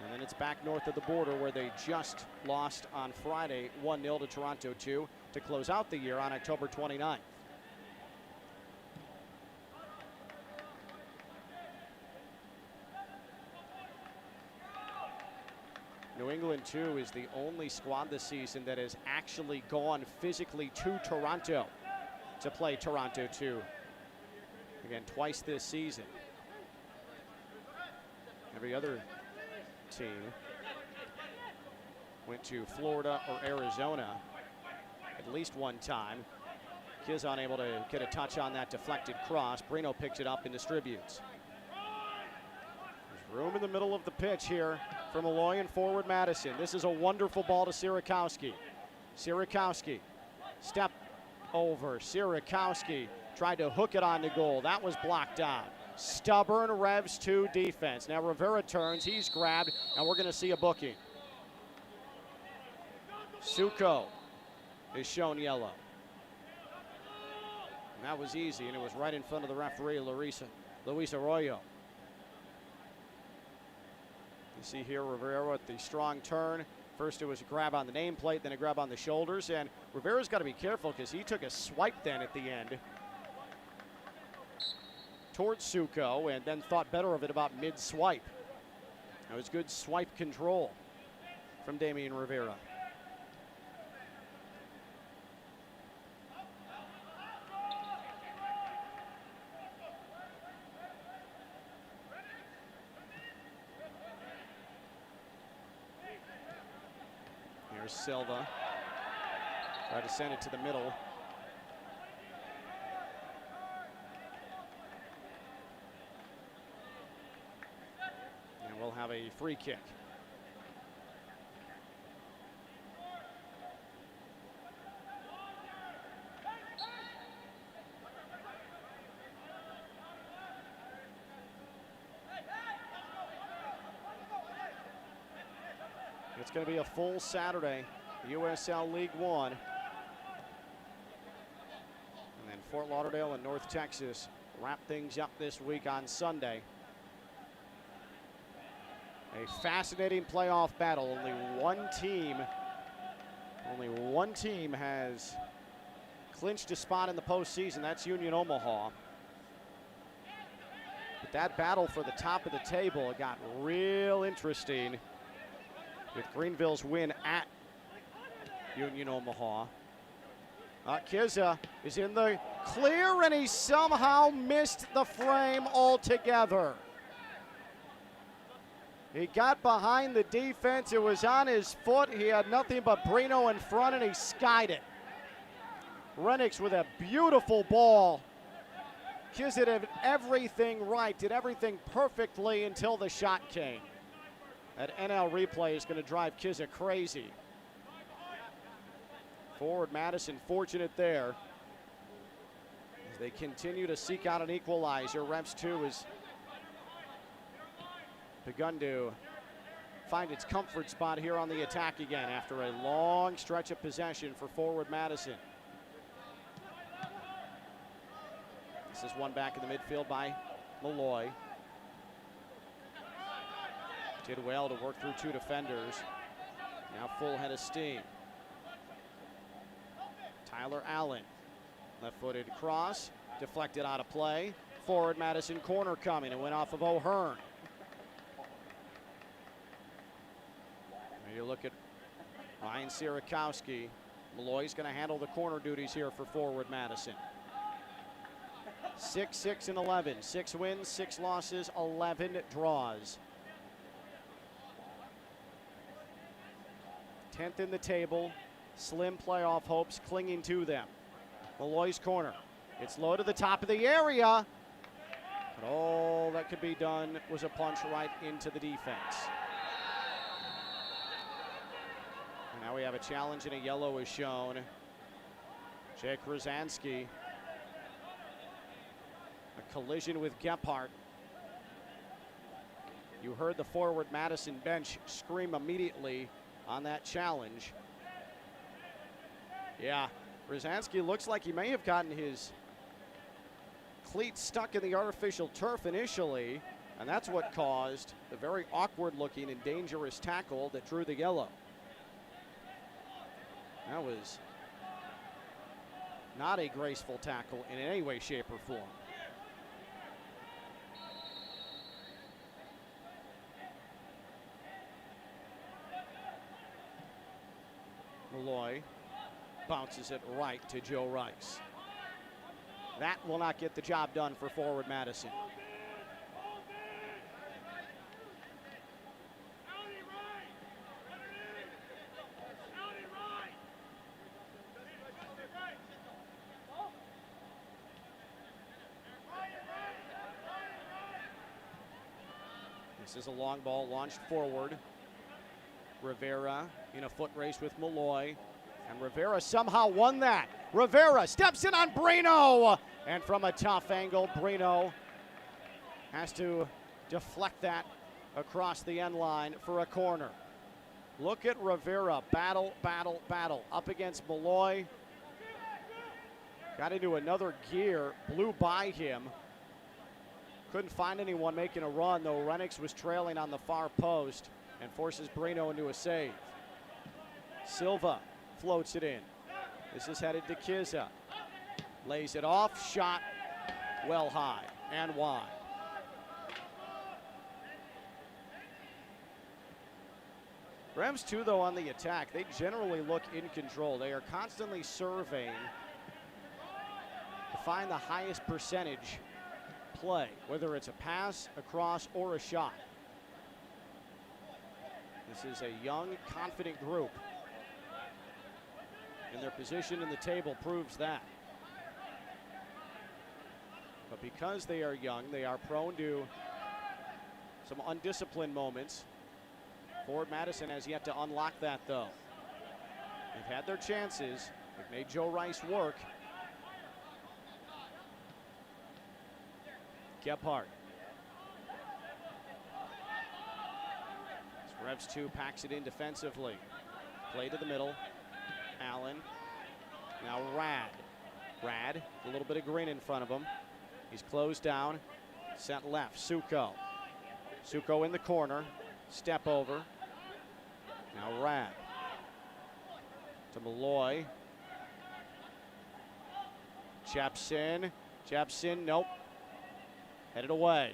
A: And then it's back north of the border, where they just lost on Friday 1-0 to Toronto 2 to close out the year on October 29th. New England, too, is the only squad this season that has actually gone physically to Toronto to play Toronto 2. Again, twice this season. Every other team went to Florida or Arizona at least one time. Kiz unable to get a touch on that deflected cross. Brino picks it up and distributes. There's room in the middle of the pitch here for Malloy and forward Madison. This is a wonderful ball to Sierakowski. Sierakowski, step over. Sierakowski tried to hook it on the goal. That was blocked out. Stubborn Revs 2 defense. Now Rivera turns, he's grabbed, and we're going to see a booking. Suko is shown yellow. And that was easy, and it was right in front of the referee, Luis Arroyo. You see here Rivera with the strong turn. First it was a grab on the nameplate, then a grab on the shoulders, and Rivera's got to be careful because he took a swipe then at the end towards Suko, and then thought better of it about mid-swipe. That was good swipe control from Damian Rivera. Here's Silva. Try to send it to the middle. We'll have a free kick. it's going to be a full Saturday, USL League One. And then Fort Lauderdale and North Texas wrap things up this week on Sunday. A fascinating playoff battle. Only one team has clinched a spot in the postseason. That's Union Omaha. But that battle for the top of the table got real interesting with Greenville's win at Union Omaha. Kizza is in the clear, and he somehow missed the frame altogether. He got behind the defense. It was on his foot. He had nothing but Brino in front, and he skied it. Renix with a beautiful ball. Kizza did everything right, did everything perfectly until the shot came. That NL replay is going to drive Kizza crazy. Forward Madison fortunate there. As they continue to seek out an equalizer, Reps 2 has begun to find its comfort spot here on the attack again after a long stretch of possession for Forward Madison. This is one back in the midfield by Malloy. Did well to work through two defenders. Now full head of steam. Tyler Allen, left-footed cross, deflected out of play. Forward Madison corner coming, and went off of O'Hearn. You look at Ryan Sierakowski. Malloy's going to handle the corner duties here for Forward Madison. 6-6-11, 6 wins, 6 losses, 11 draws. 10th in the table, slim playoff hopes clinging to them. Malloy's corner. It's low to the top of the area. But all that could be done was a punch right into the defense. And now we have a challenge, and a yellow is shown. Jake Rosansky. A collision with Gephardt. You heard the Forward Madison bench scream immediately on that challenge. Yeah, Rosansky looks like he may have gotten his cleat stuck in the artificial turf initially, and that's what caused the very awkward-looking and dangerous tackle that drew the yellow. That was not a graceful tackle in any way, shape, or form. Malloy bounces it right to Joe Rice. That will not get the job done for Forward Madison. This is a long ball launched forward. Rivera in a foot race with Malloy, and Rivera somehow won that. Rivera steps in on Brino, and from a tough angle, Brino has to deflect that across the end line for a corner. Look at Rivera, battle, battle, battle, up against Malloy. Got into another gear, blew by him. Couldn't find anyone making a run, though Renix was trailing on the far post and forces Brino into a save. Silva floats it in. This is headed to Kizza. Lays it off, shot well high and wide. Rams 2, though, on the attack, they generally look in control. They are constantly surveying to find the highest percentage play, whether it's a pass, a cross, or a shot. This is a young, confident group, and their position in the table proves that. But because they are young, they are prone to some undisciplined moments. Forward Madison has yet to unlock that, though. They've had their chances. They've made Joe Rice work. Gephardt. Revs 2 packs it in defensively. Play to the middle. Allen. Now Rad. Rad, a little bit of green in front of him. He's closed down. Sent left. Suko. Suko in the corner. Step over. Now Rad. To Malloy. Jepson. Jepson, nope. Headed away.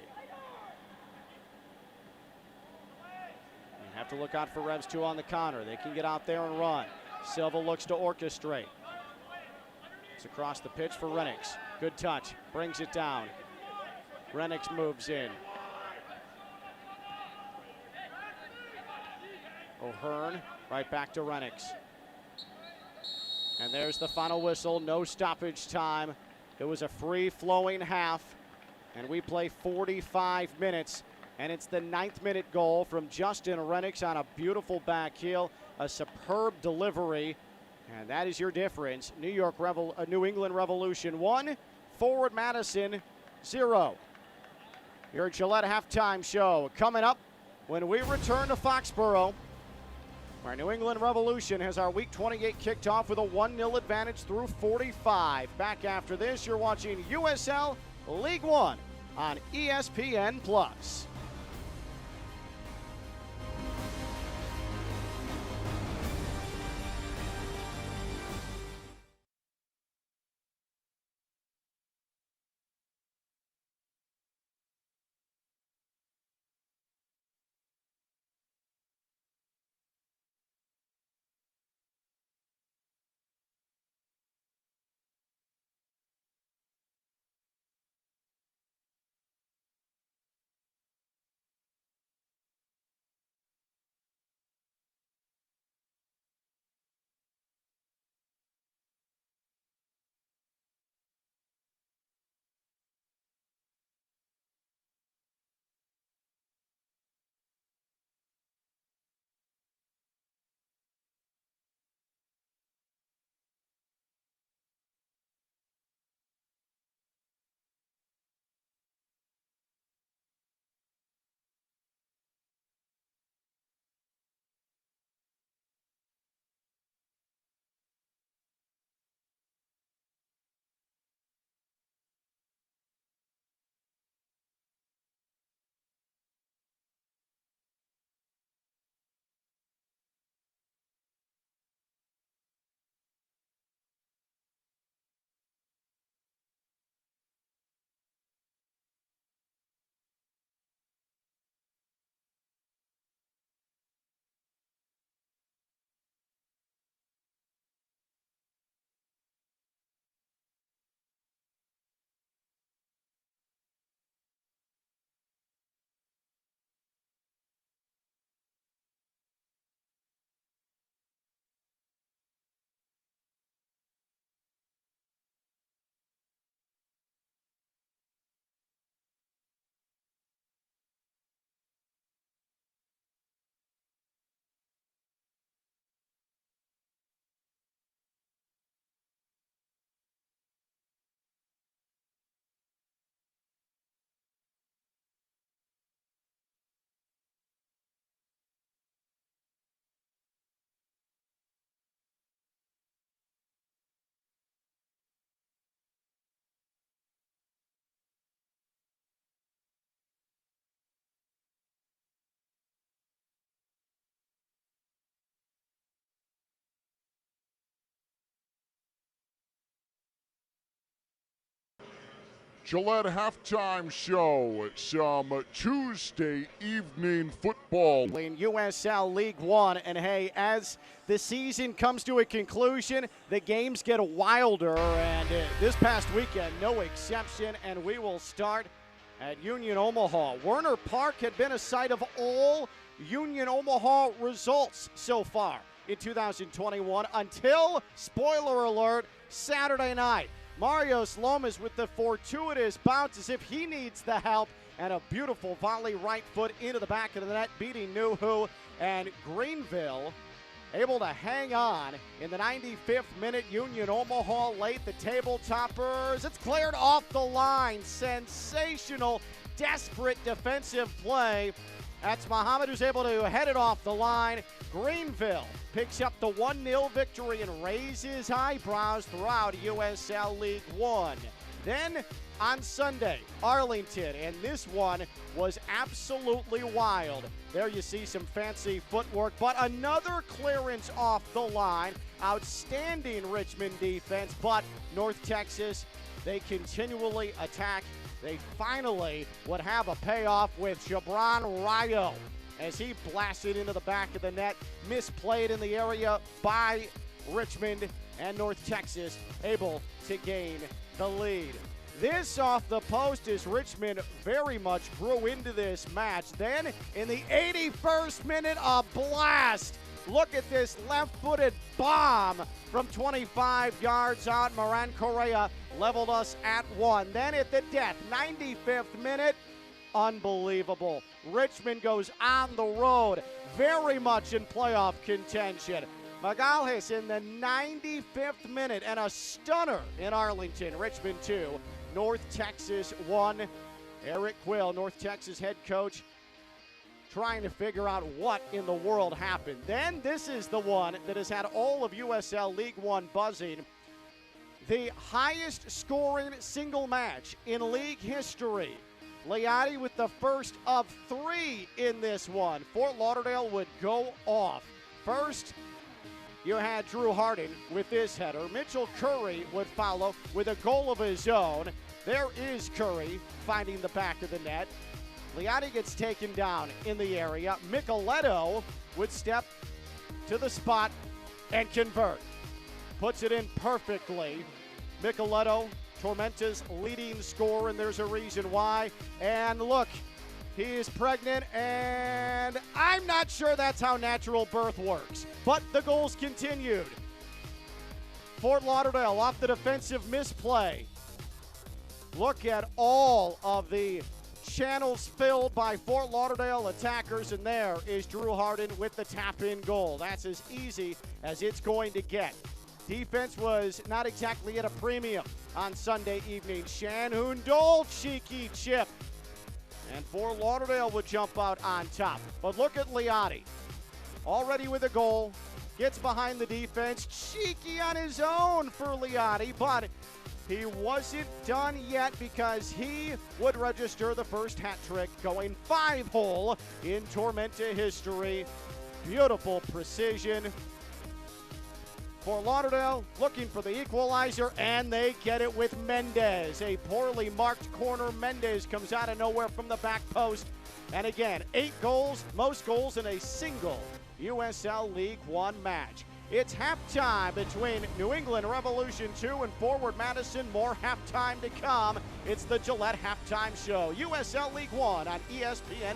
A: You have to look out for Revs 2 on the counter. They can get out there and run. Silva looks to orchestrate. It's across the pitch for Renix. Good touch. Brings it down. Renix moves in. O'Hearn right back to Renix. And there's the final whistle. No stoppage time. It was a free-flowing half. And we play 45 minutes. And it's the 9th minute goal from Justin Renix on a beautiful back heel. A superb delivery. And that is your difference. New England Revolution 1, Forward Madison 0. Your Gillette halftime show coming up when we return to Foxborough. Our New England Revolution has our Week 28 kicked off with a 1-0 advantage through 45. Back after this, you're watching USL League One on ESPN+.
C: Gillette halftime show, some Tuesday evening football.
A: In USL League One, and hey, as the season comes to a conclusion, the games get wilder, and this past weekend, no exception, and we will start at Union Omaha. Werner Park had been a site of all Union Omaha results so far in 2021 until, spoiler alert, Saturday night. Marios Lomas with the fortuitous bounce as if he needs the help, and a beautiful volley right foot into the back of the net, beating Nuhu, and Greenville able to hang on in the 95th minute. Union Omaha late, the table toppers. It's cleared off the line. Sensational desperate defensive play. That's Muhammad who's able to head it off the line. Greenville picks up the 1-0 victory and raises eyebrows throughout USL League One. Then on Sunday, Arlington, and this one was absolutely wild. There you see some fancy footwork, but another clearance off the line. Outstanding Richmond defense, but North Texas, they continually attack. They finally would have a payoff with Gibran Rayo as he blasted into the back of the net, misplayed in the area by Richmond, and North Texas able to gain the lead. This off the post as Richmond very much grew into this match. Then in the 81st minute, a blast. Look at this left-footed bomb from 25 yards out. Moran Correa leveled us at 1. Then at the death, 95th minute, unbelievable. Richmond goes on the road, very much in playoff contention. Magalhaes in the 95th minute, and a stunner in Arlington. Richmond 2, North Texas 1. Eric Quill, North Texas head coach, trying to figure out what in the world happened. Then this is the one that has had all of USL League One buzzing. The highest scoring single match in league history. Leotti with the first of 3 in this one. Fort Lauderdale would go off. First, you had Drew Harding with this header. Mitchell Curry would follow with a goal of his own. There is Curry finding the back of the net. Leotti gets taken down in the area. Micheletto would step to the spot and convert. Puts it in perfectly. Micheletto, Tormenta's leading scorer, and there's a reason why. And look, he is pregnant, and I'm not sure that's how natural birth works. But the goals continued. Fort Lauderdale off the defensive misplay. Look at all of the channels filled by Fort Lauderdale attackers, and there is Drew Hardin with the tap-in goal. That's as easy as it's going to get. Defense was not exactly at a premium on Sunday evening. Shanhoon Dole, cheeky chip. And Fort Lauderdale would jump out on top. But look at Leotti. Already with a goal. Gets behind the defense. Cheeky on his own for Leotti, but he wasn't done yet because he would register the first hat trick, going 5-hole in Tormenta history. Beautiful precision. Fort Lauderdale looking for the equalizer, and they get it with Mendez. A poorly marked corner. Mendez comes out of nowhere from the back post. And again, 8 goals, most goals in a single USL League One match. It's halftime between New England Revolution 2 and Forward Madison. More halftime to come. It's the Gillette Halftime Show. USL League One on ESPN+.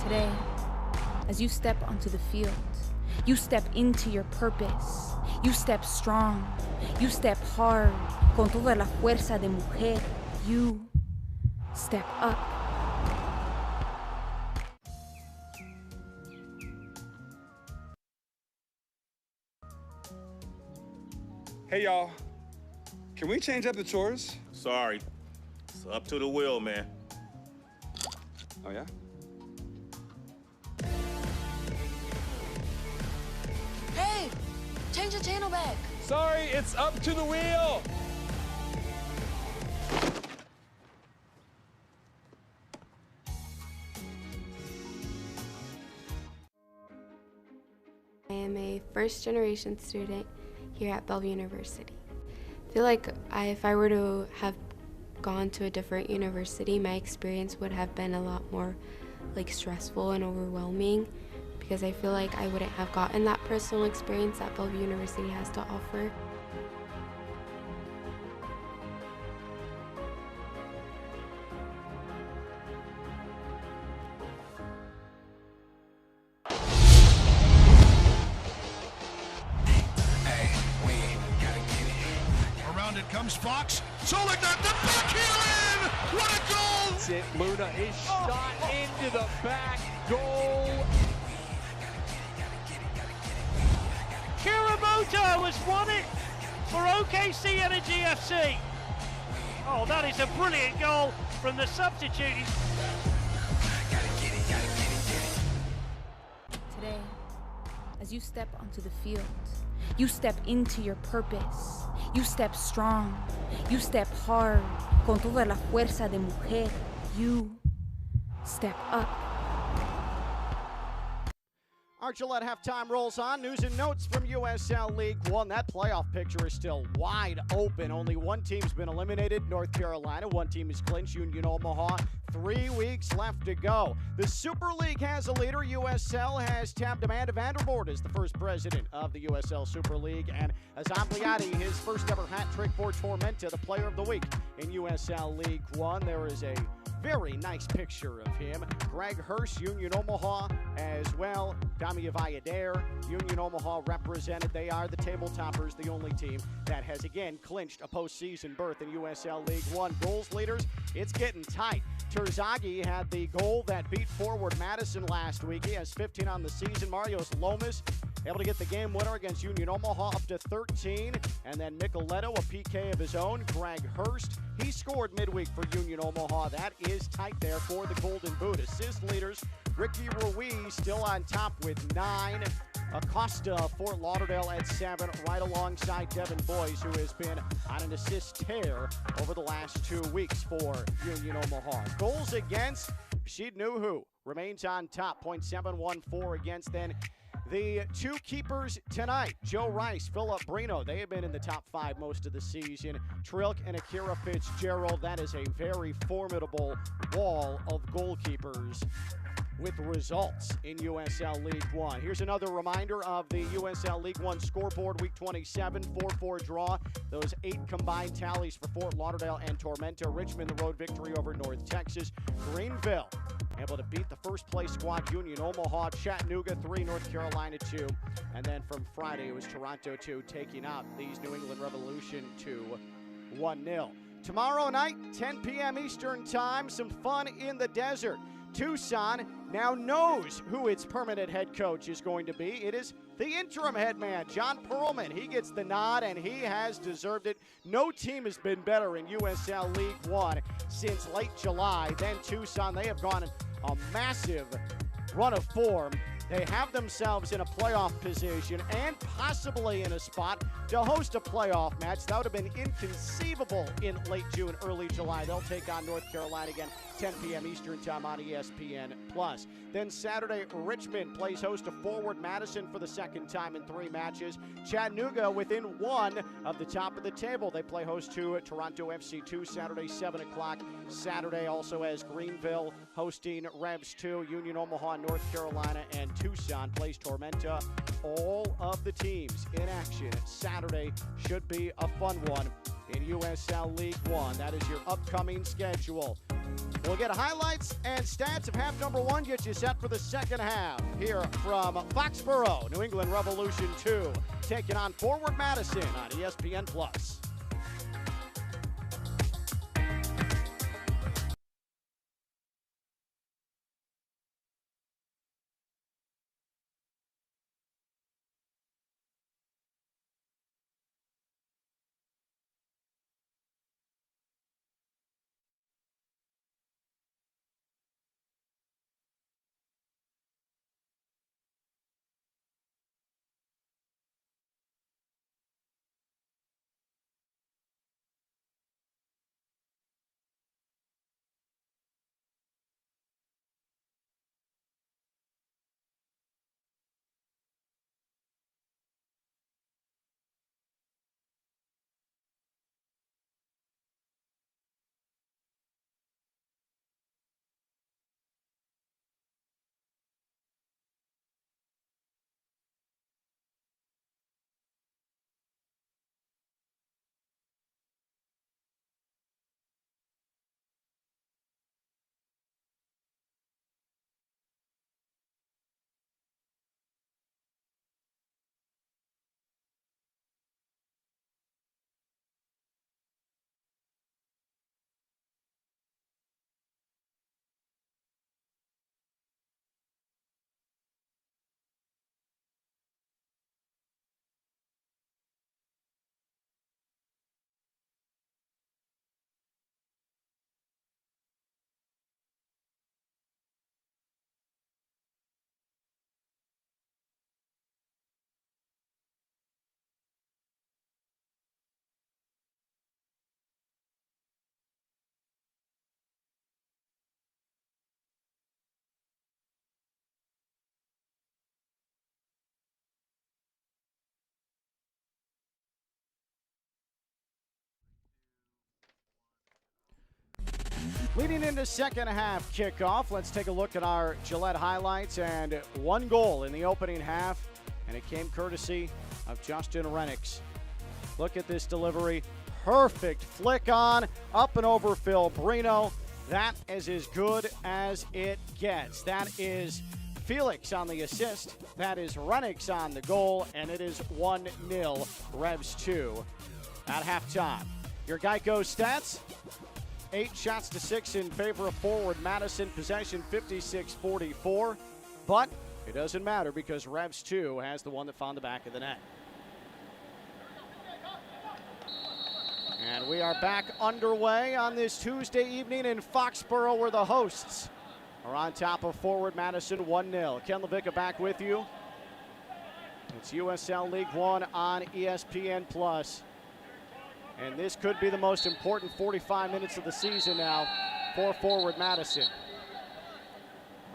D: Today, as you step onto the field, you step into your purpose. You step strong. You step hard. Con toda la fuerza de mujer. You step up.
E: Hey, y'all. Can we change up the chores?
F: Sorry. It's up to the wheel, man.
E: Oh, yeah?
G: Hey, change the channel back.
E: Sorry, it's up to the wheel.
H: I am a first-generation student here at Bellevue University. I feel like if I were to have gone to a different university, my experience would have been a lot more stressful and overwhelming because I feel like I wouldn't have gotten that personal experience that Bellevue University has to offer.
I: Around it comes Fox. Solik, the backheel in! What a goal!
J: Luna is shot into the back goal.
K: Kuramoto has won it for OKC Energy FC. Oh, that is a brilliant goal from the substitute.
D: Today, as you step onto the field, you step into your purpose. You step strong. You step hard. Con toda la fuerza de mujer. You step up.
A: Our Gillette halftime rolls on. News and notes from USL League One. That playoff picture is still wide open. Only one team's been eliminated, North Carolina. One team is clinched, Union Omaha. 3 weeks left to go. The Super League has a leader. USL has tapped Amanda Vandervoort as the first president of the USL Super League. And Azambliati, his first ever hat trick for Tormenta, the player of the week in USL League One. There is a very nice picture of him. Greg Hurst, Union Omaha as well. Dami Valladares, Union Omaha represented. They are the table toppers, the only team that has again clinched a postseason berth in USL League One. Goals leaders, it's getting tight. Terzaghi had the goal that beat forward Madison last week. He has 15 on the season. Marios Lomas able to get the game winner against Union Omaha up to 13. And then Micheletto, a PK of his own. Greg Hurst, he scored midweek for Union Omaha. That is tight there for the Golden Boot. Assist leaders, Ricky Ruiz still on top with 9. Acosta, Fort Lauderdale at 7, right alongside Devin Boyce, who has been on an assist tear over the last 2 weeks for Union Omaha. Goals against, Rashid Nuhu remains on top, .714 against. Then the two keepers tonight, Joe Rice, Philip Brino, they have been in the top 5 most of the season. Trilk and Akira Fitzgerald, that is a very formidable wall of goalkeepers with results in USL League One. Here's another reminder of the USL League One scoreboard, Week 27, 4-4 draw. Those 8 combined tallies for Fort Lauderdale and Tormenta. Richmond, the road victory over North Texas. Greenville able to beat the first place squad, Union Omaha. Chattanooga 3, North Carolina 2. And then from Friday, it was Toronto 2 taking out these New England Revolution 2, 1-0. Tomorrow night, 10 p.m. Eastern Time, some fun in the desert. Tucson now knows who its permanent head coach is going to be. It is the interim head man, John Perlman. He gets the nod, and he has deserved it. No team has been better in USL League One since late July than Tucson. They have gone a massive run of form. They have themselves in a playoff position and possibly in a spot to host a playoff match. That would have been inconceivable in late June, early July. They'll take on North Carolina again, 10 p.m. Eastern Time on ESPN+. Then Saturday, Richmond plays host to Forward Madison for the second time in 3 matches. Chattanooga within 1 of the top of the table. They play host to Toronto FC2 Saturday, 7 o'clock. Saturday also has Greenville hosting Revs 2, Union Omaha, North Carolina, and Tucson plays Tormenta. All of the teams in action Saturday should be a fun one in USL League One. That is your upcoming schedule. We'll get highlights and stats of half number 1, get you set for the second half here from Foxborough. New England Revolution 2 taking on Forward Madison on ESPN+. Leading into second half kickoff, let's take a look at our Gillette highlights, and one goal in the opening half, and it came courtesy of Justin Rennicks. Look at this delivery. Perfect flick on, up and over Phil Brino. That is as good as it gets. That is Felix on the assist. That is Rennicks on the goal, and it is 1-0, Revs 2 at halftime. Your Geico stats: 8 shots to 6 in favor of forward Madison. Possession 56-44. But it doesn't matter because Revs 2 has the one that found the back of the net. And we are back underway on this Tuesday evening in Foxborough, where the hosts are on top of forward Madison 1-0. Ken LaVicka back with you. It's USL League One on ESPN+. And this could be the most important 45 minutes of the season now for forward Madison.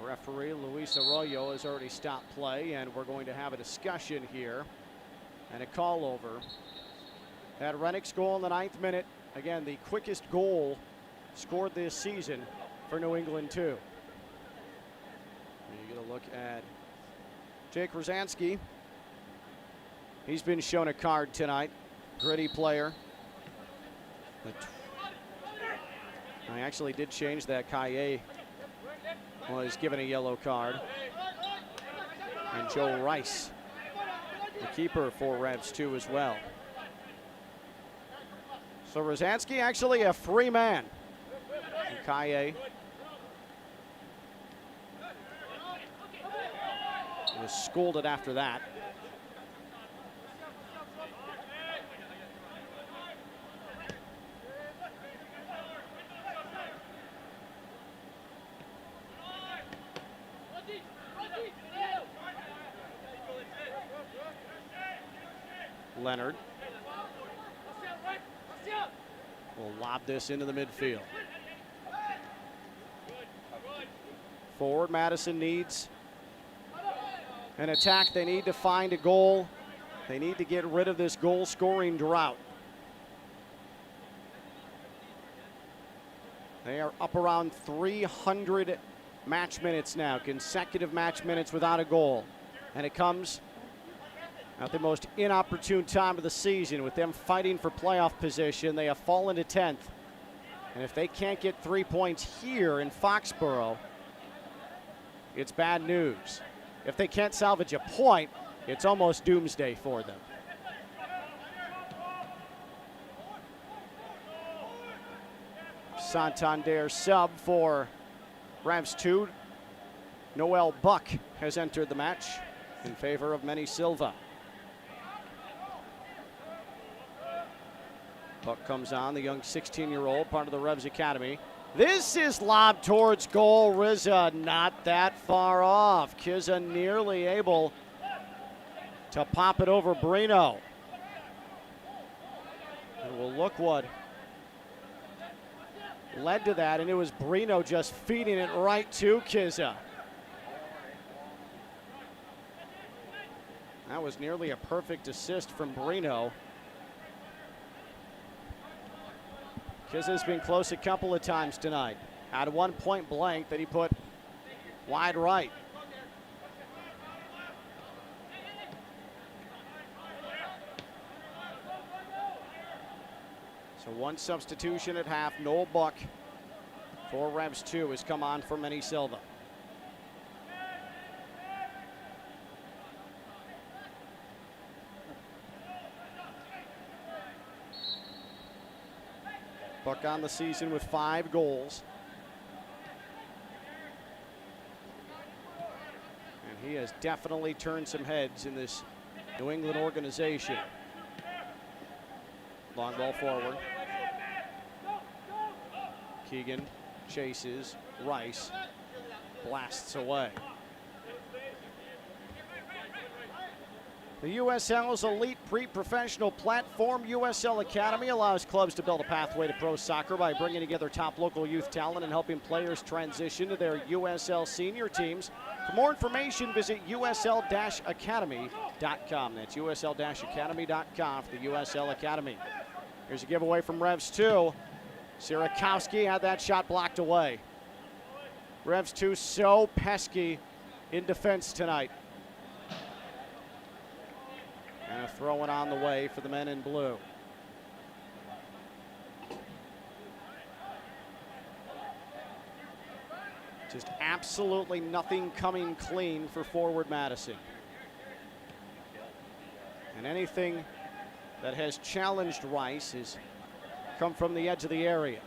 A: Referee Luis Arroyo has already stopped play, and we're going to have a discussion here and a call over. That Rennicks goal in the 9th minute, again, the quickest goal scored this season for New England, too. You get a look at Jake Rosansky. He's been shown a card tonight. Gritty player. I actually did change that. Kaye was given a yellow card. And Joe Rice, the keeper for Revs 2 as well. So Rosansky actually a free man. And Kaye was scolded after that. Leonard will lob this into the midfield. Forward Madison needs an attack. They need to find a goal. They need to get rid of this goal-scoring drought. They are up around 300 match minutes now, consecutive match minutes without a goal. And it comes at the most inopportune time of the season with them fighting for playoff position. They have fallen to 10th. And if they can't get 3 points here in Foxborough, it's bad news. If they can't salvage a point, it's almost doomsday for them. Santander sub for Revs 2. Noel Buck has entered the match in favor of Manny Silva. Buck comes on, the young 16-year-old, part of the Revs Academy. This is lobbed towards goal. Rizza not that far off. Kizza nearly able to pop it over Brino. And we'll look what led to that, and it was Brino just feeding it right to Kizza. That was nearly a perfect assist from Brino. Kizza's been close a couple of times tonight. Had one point blank that he put wide right. So one substitution at half. Noel Buck for Revs 2 has come on for Manny Silva. Buck on the season with 5 goals. And he has definitely turned some heads in this New England organization. Long ball forward. Keegan chases. Rice blasts away. The USL's elite pre-professional platform, USL Academy, allows clubs to build a pathway to pro soccer by bringing together top local youth talent and helping players transition to their USL senior teams. For more information, visit usl-academy.com. That's usl-academy.com for the USL Academy. Here's a giveaway from Revs 2. Sierakowski had that shot blocked away. Revs 2 so pesky in defense tonight. And a throw in on the way for the men in blue. Just absolutely nothing coming clean for forward Madison. And anything that has challenged Rice has come from the edge of the area.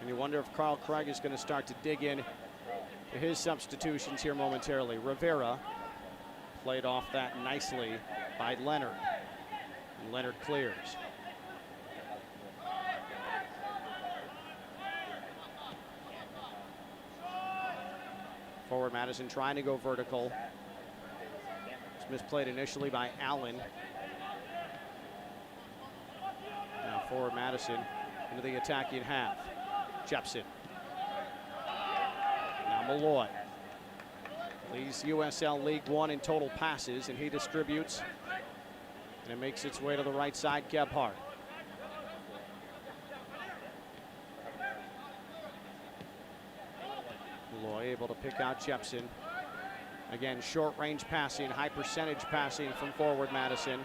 A: And you wonder if Carl Craig is going to start to dig in to his substitutions here momentarily. Rivera played off that nicely by Leonard. And Leonard clears. Forward Madison trying to go vertical. It's misplayed initially by Allen. Now forward Madison into the attacking half. Jepson. Now Malloy. Leads USL League One in total passes, and he distributes. And it makes its way to the right side, Gebhardt. Malloy able to pick out Jepson. Again, short range passing, high percentage passing from forward Madison.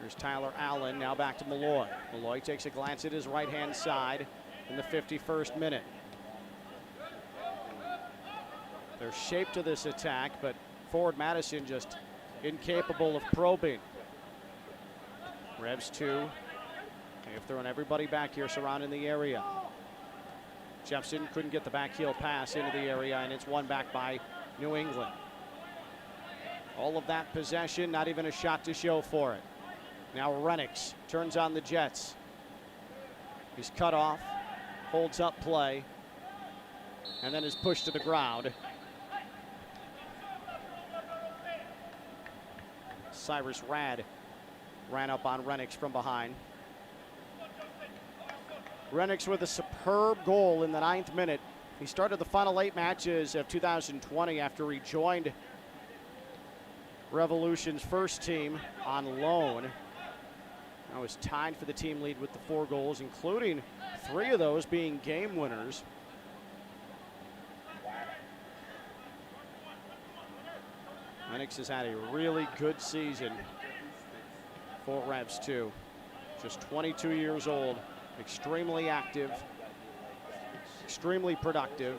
A: Here's Tyler Allen, now back to Malloy. Malloy takes a glance at his right-hand side in the 51st minute. There's shape to this attack, but forward Madison just incapable of probing. Revs 2. They've thrown everybody back here surrounding the area. Jepson couldn't get the back heel pass into the area, and it's won back by New England. All of that possession, not even a shot to show for it. Now Renix turns on the Jets. He's cut off, holds up play, and then is pushed to the ground. Cyrus Rad ran up on Renix from behind. Renix with a superb goal in the 9th minute. He started the final 8 matches of 2020 after he joined Revolution's first team on loan. Now is tied for the team lead with the 4 goals, including 3 of those being game winners. Renix has had a really good season for Revs 2. Just 22 years old. Extremely active, extremely productive.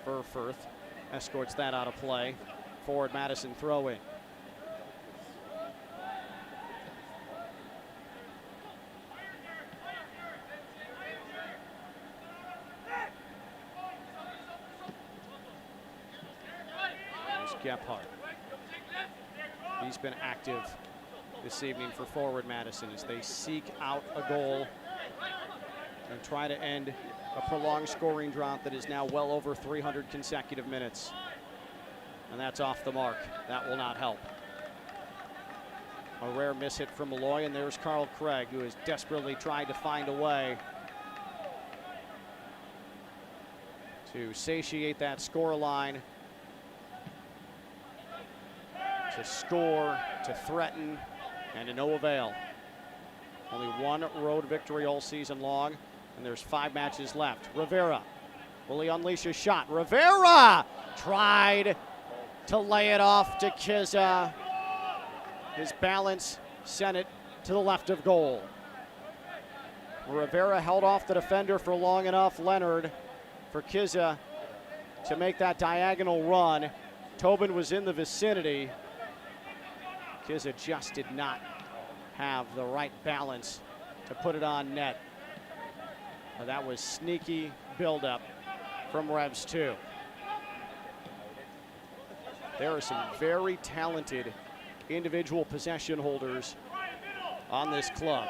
A: Burfirth escorts that out of play. Forward Madison throw in. Gebhardt. He's been active this evening for forward Madison as they seek out a goal and try to end a prolonged scoring drought that is now well over 300 consecutive minutes. And that's off the mark. That will not help. A rare miss hit from Malloy, and there's Carl Craig, who is desperately trying to find a way to satiate that score line, to score, to threaten, and to no avail. Only 1 road victory all season long, and there's 5 matches left. Rivera, will he unleash a shot? Rivera tried to lay it off to Kizza. His balance sent it to the left of goal. Rivera held off the defender for long enough, Leonard, for Kizza to make that diagonal run. Tobin was in the vicinity. Kizza just did not have the right balance to put it on net. That was sneaky buildup from Revs 2. There are some very talented individual possession holders on this club.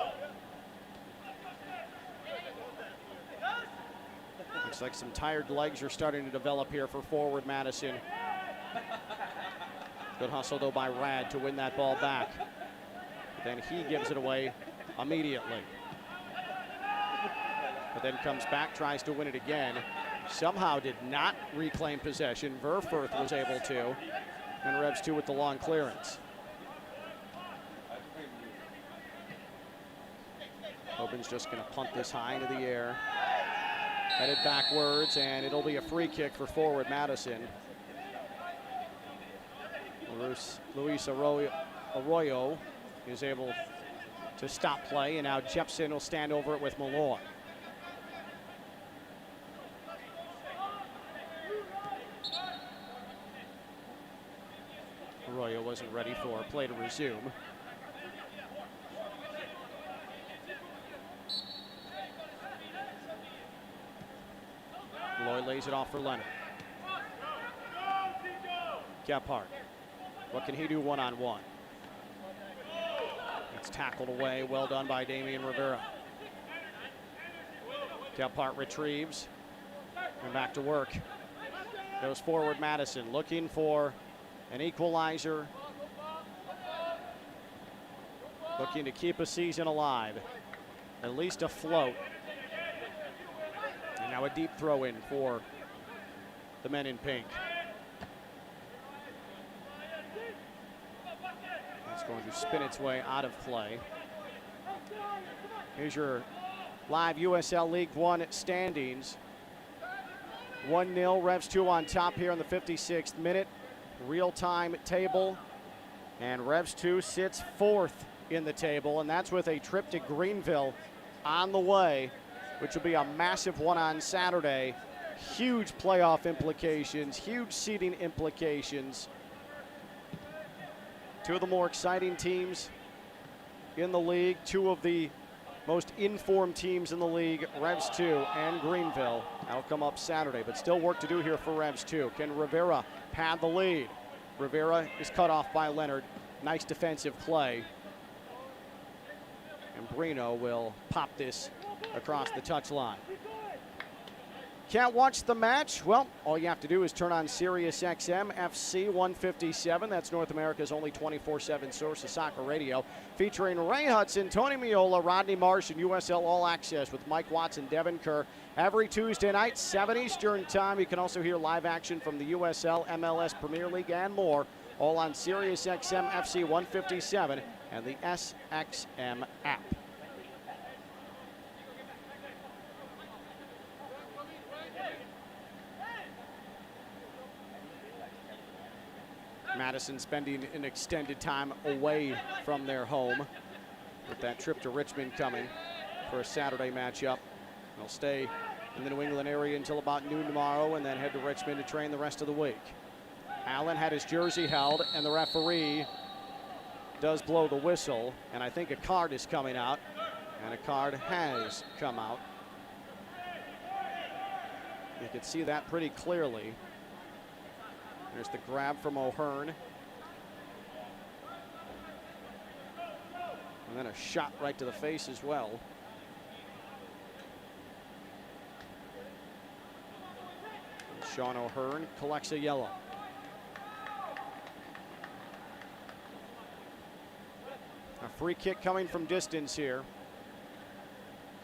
A: Looks like some tired legs are starting to develop here for forward Madison. Good hustle, though, by Rad to win that ball back. Then he gives it away immediately. but then comes back, tries to win it again. Somehow did not reclaim possession. Verfurth was able to, and Revs 2 with the long clearance. Tobin's just going to punt this high into the air. Headed backwards, and it'll be a free kick for forward Madison. Luis Arroyo is able to stop play, and now Jepson will stand over it with Malloy. Arroyo wasn't ready for play to resume. Malloy lays it off for Leonard. Gephardt. What can he do one-on-one? It's tackled away. Well done by Damian Rivera. Gephardt retrieves. And back to work. Goes forward Madison, looking for an equalizer. Looking to keep a season alive. At least afloat. And now a deep throw in for the men in pink. It's going to spin its way out of play. Here's your live USL League One standings. 1-0, Revs 2 on top here in the 56th minute. Real-time table. And Revs 2 sits fourth in the table, and that's with a trip to Greenville on the way, which will be a massive one on Saturday. Huge playoff implications, huge seeding implications. Two of the more exciting teams in the league, two of the most informed teams in the league, Revs 2 and Greenville. That'll come up Saturday, but still work to do here for Revs 2. Can Rivera pad the lead? Rivera is cut off by Leonard. Nice defensive play. And Brino will pop this across the touchline. Can't watch the match? Well, all you have to do is turn on Sirius XM FC 157. That's North America's only 24/7 source of soccer radio. Featuring Ray Hudson, Tony Meola, Rodney Marsh, and USL All Access with Mike Watson, Devin Kerr. Every Tuesday night, 7 Eastern time. You can also hear live action from the USL, MLS Premier League, and more. All on Sirius XM FC 157 and the SXM app. Madison spending an extended time away from their home with that trip to Richmond coming for a Saturday matchup. They'll stay in the New England area until about noon tomorrow and then head to Richmond to train the rest of the week. Allen had his jersey held, and the referee does blow the whistle, and I think a card is coming out, and a card has come out. You can see that pretty clearly. There's the grab from O'Hearn. And then a shot right to the face as well. And Sean O'Hearn collects a yellow. A free kick coming from distance here.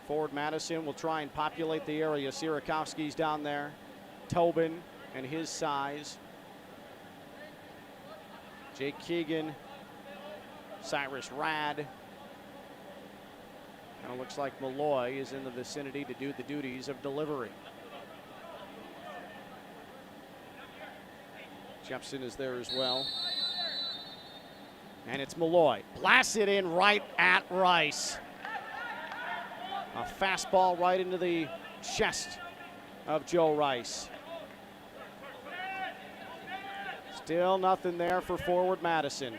A: Forward Madison will try and populate the area. Sierakowski's down there. Tobin and his size. Jake Keegan, Cyrus Rad. And it looks like Malloy is in the vicinity to do the duties of delivery. Jepson is there as well. And it's Malloy. Blasts it in right at Rice. A fastball right into the chest of Joe Rice. Still nothing there for forward Madison.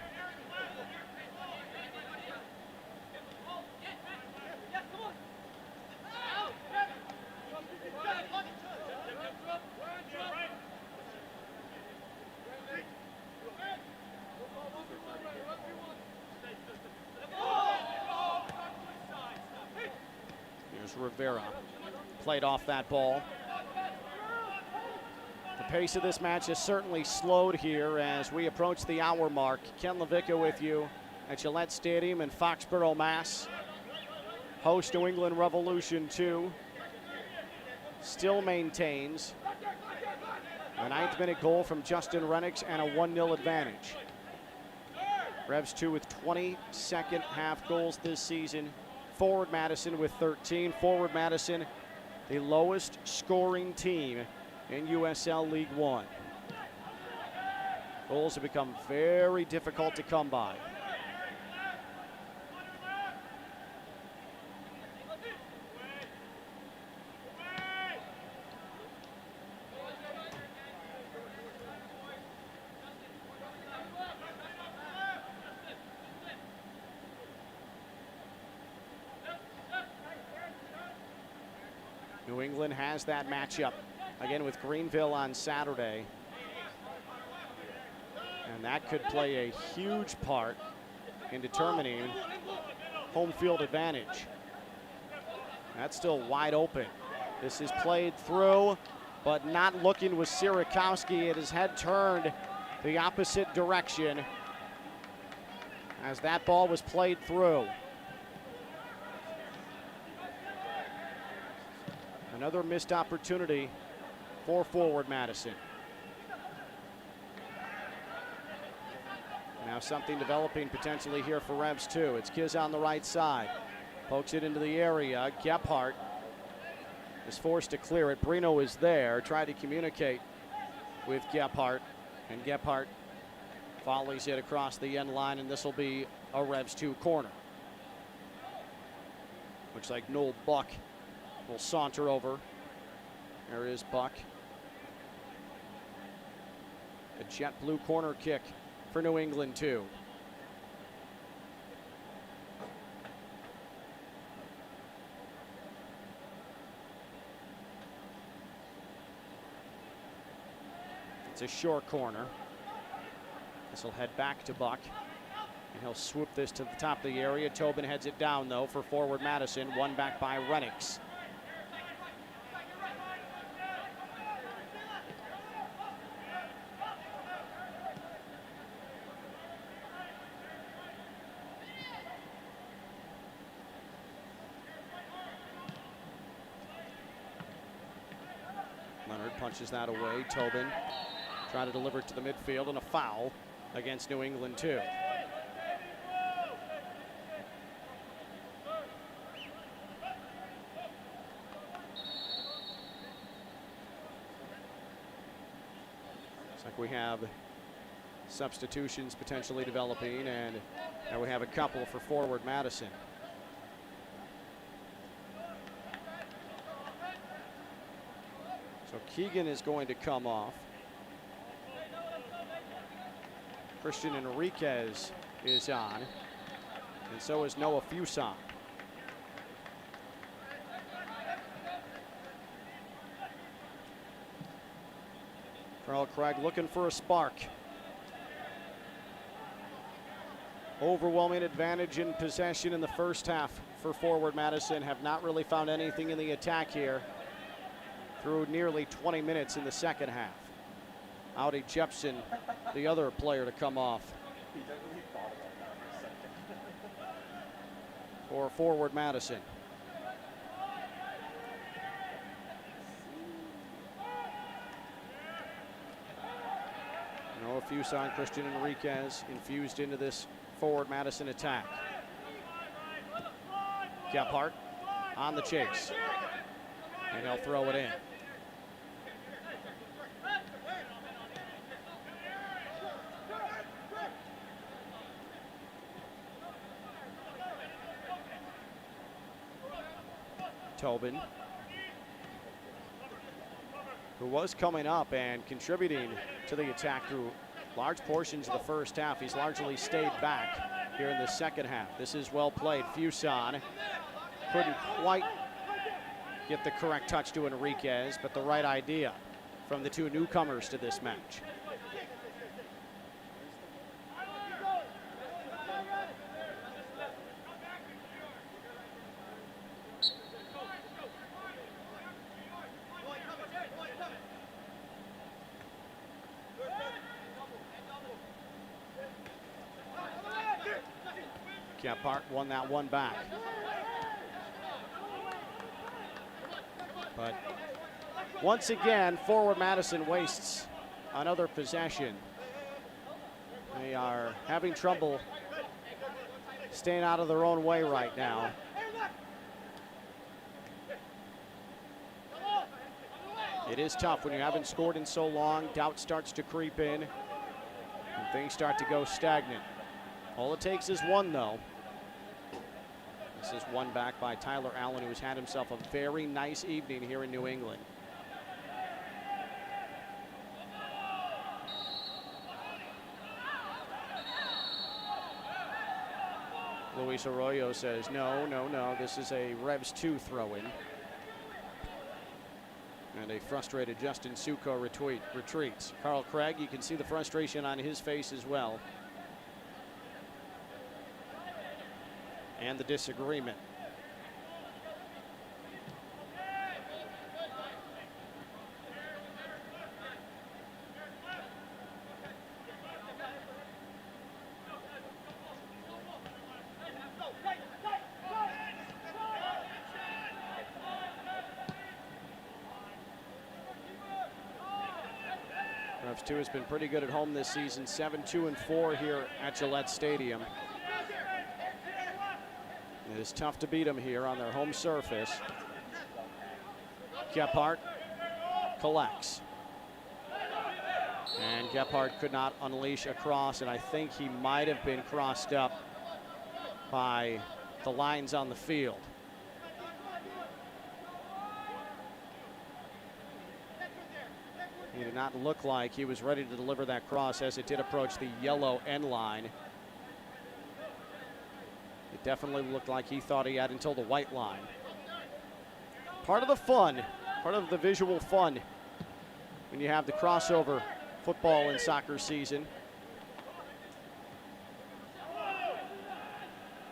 A: Here's Rivera. Played off that ball. The pace of this match has certainly slowed here as we approach the hour mark. Ken Levicka with you at Gillette Stadium in Foxborough, Mass. Host New England Revolution 2. still maintains a 9th-minute goal from Justin Rennicks and a 1-0 advantage. Revs 2 with 20 second half goals this season. Forward Madison with 13. Forward Madison, the lowest scoring team in USL League One. Goals have become very difficult to come by. New England has that matchup again with Greenville on Saturday. And that could play a huge part in determining home field advantage. That's still wide open. This is played through, but not looking with Sierakowski. His head turned the opposite direction as that ball was played through. Another missed opportunity for forward Madison. Now something developing potentially here for Revs too. It's Kiz on the right side. Pokes it into the area. Gebhardt is forced to clear it. Brino is there, tried to communicate with Gebhardt, and Gebhardt volleys it across the end line, and this will be a Revs 2 corner. Looks like Noel Buck will saunter over. There is Buck. A jet blue corner kick for New England too. It's a short corner. This will head back to Buck, and he'll swoop this to the top of the area. Tobin heads it down though for forward Madison. Won back by Rennicks. Leonard punches that away. Tobin trying to deliver it to the midfield, and a foul against New England too. Looks like we have substitutions potentially developing, and now we have a couple for forward Madison. So Keegan is going to come off. Christian Enriquez is on, and so is Noah Fuson. Carl Craig looking for a spark. Overwhelming advantage in possession in the first half for forward Madison. Have not really found anything in the attack here through nearly 20 minutes in the second half. Audi Jepson, the other player to come off for forward Madison. Noah Fuson, Christian Enriquez infused into this forward Madison attack. Gebhardt on the chase, and he'll throw it in. Tobin, who was coming up and contributing to the attack through large portions of the first half. He's largely stayed back here in the second half. This is well played. Fuson couldn't quite get the correct touch to Enriquez, but the right idea from the two newcomers to this match. Gebhardt won that one back. But Once again, forward Madison wastes another possession. They are having trouble staying out of their own way right now. It is tough when you haven't scored in so long. Doubt starts to creep in, and things start to go stagnant. All it takes is one, though. This is one back by Tyler Allen, who's had himself a very nice evening here in New England. Luis Arroyo says, no, this is a Revs 2 throw-in. And a frustrated Justin Succo retreats. Carl Craig, you can see the frustration on his face as well. And the disagreement. Revs 2 has been pretty good at home this season, 7-2-4 here at Gillette Stadium. It is tough to beat them here on their home surface. Gebhardt collects. And Gebhardt could not unleash a cross, and I think he might have been crossed up by the lines on the field. He did not look like he was ready to deliver that cross as it did approach the yellow end line. It definitely looked like he thought he had until the white line. Part of the fun, part of the visual fun when you have the crossover football and soccer season.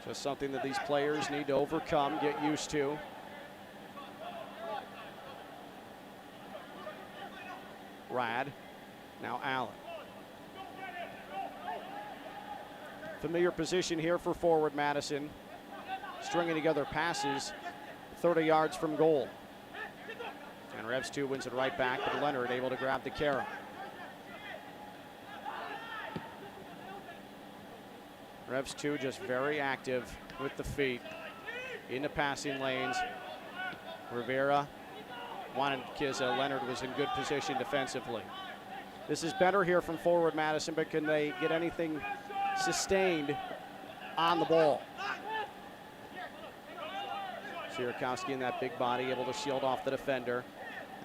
A: Just something that these players need to overcome, get used to. Rad, now Allen. Familiar position here for forward Madison. Stringing together passes 30 yards from goal. And Revs 2 wins it right back, but Leonard able to grab the carry. Revs 2 just very active with the feet in the passing lanes. Rivera wanted Kizza. Leonard was in good position defensively. This is better here from forward Madison, but can they get anything sustained on the ball? Sierkowski in that big body able to shield off the defender.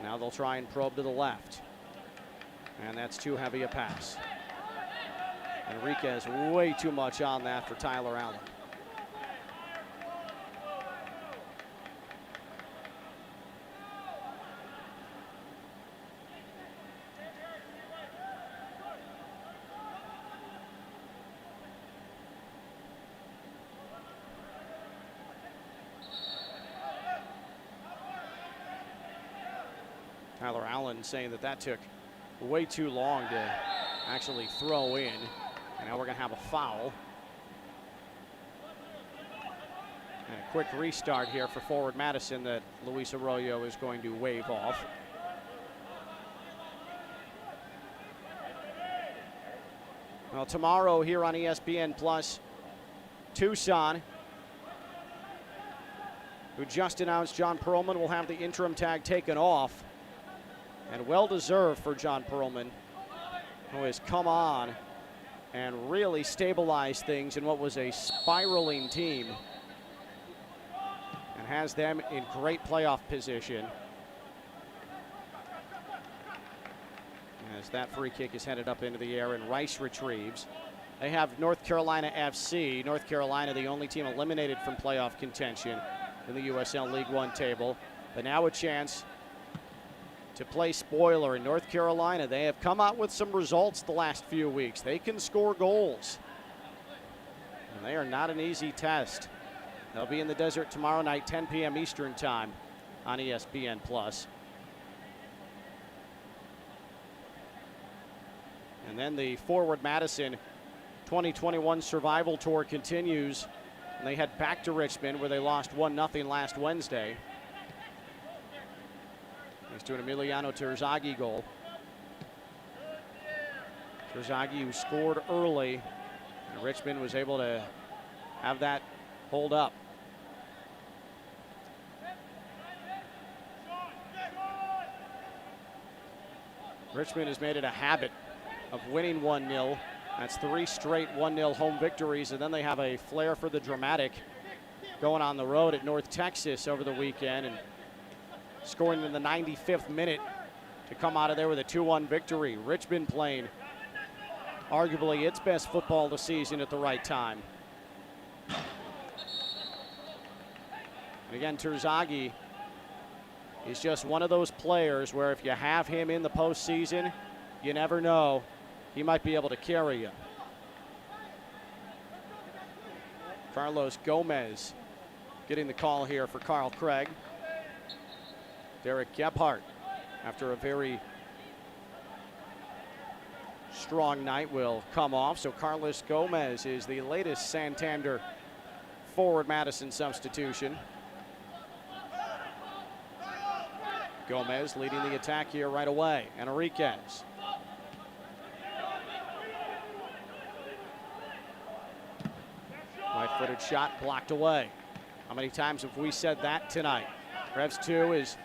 A: Now they'll try and probe to the left. And that's too heavy a pass. Enriquez way too much on that for Tyler Allen. Tyler Allen saying that took way too long to actually throw in. And now we're going to have a foul. And a quick restart here for forward Madison that Luis Arroyo is going to wave off. Well, tomorrow here on ESPN Plus, Tucson, who just announced John Perlman will have the interim tag taken off. And well-deserved for John Perlman, who has come on and really stabilized things in what was a spiraling team and has them in great playoff position. As that free kick is headed up into the air and Rice retrieves. They have North Carolina FC. North Carolina, the only team eliminated from playoff contention in the USL League One table. But now a chance to play spoiler in North Carolina. They have come out with some results the last few weeks. They can score goals. And they are not an easy test. They'll be in the desert tomorrow night, 10 p.m. Eastern time on ESPN+. And then the Forward Madison 2021 Survival Tour continues. And they head back to Richmond where they lost 1-0 last Wednesday. He's to an Emiliano Terzaghi goal. Terzaghi, who scored early, and Richmond was able to have that hold up. Richmond has made it a habit of winning 1-0. That's 3 straight 1-0 home victories, and then they have a flair for the dramatic going on the road at North Texas over the weekend and scoring in the 95th minute to come out of there with a 2-1 victory. Richmond playing arguably its best football this season at the right time. And again, Terzaghi is just one of those players where if you have him in the postseason, you never know, he might be able to carry you. Carlos Gomez getting the call here for Carl Craig. Derek Gebhardt, after a very strong night, will come off. So Carlos Gomez is the latest Santander forward Madison substitution. Gomez leading the attack here right away. And Enriquez. Right-footed shot blocked away. How many times have we said that tonight? Revs 2 has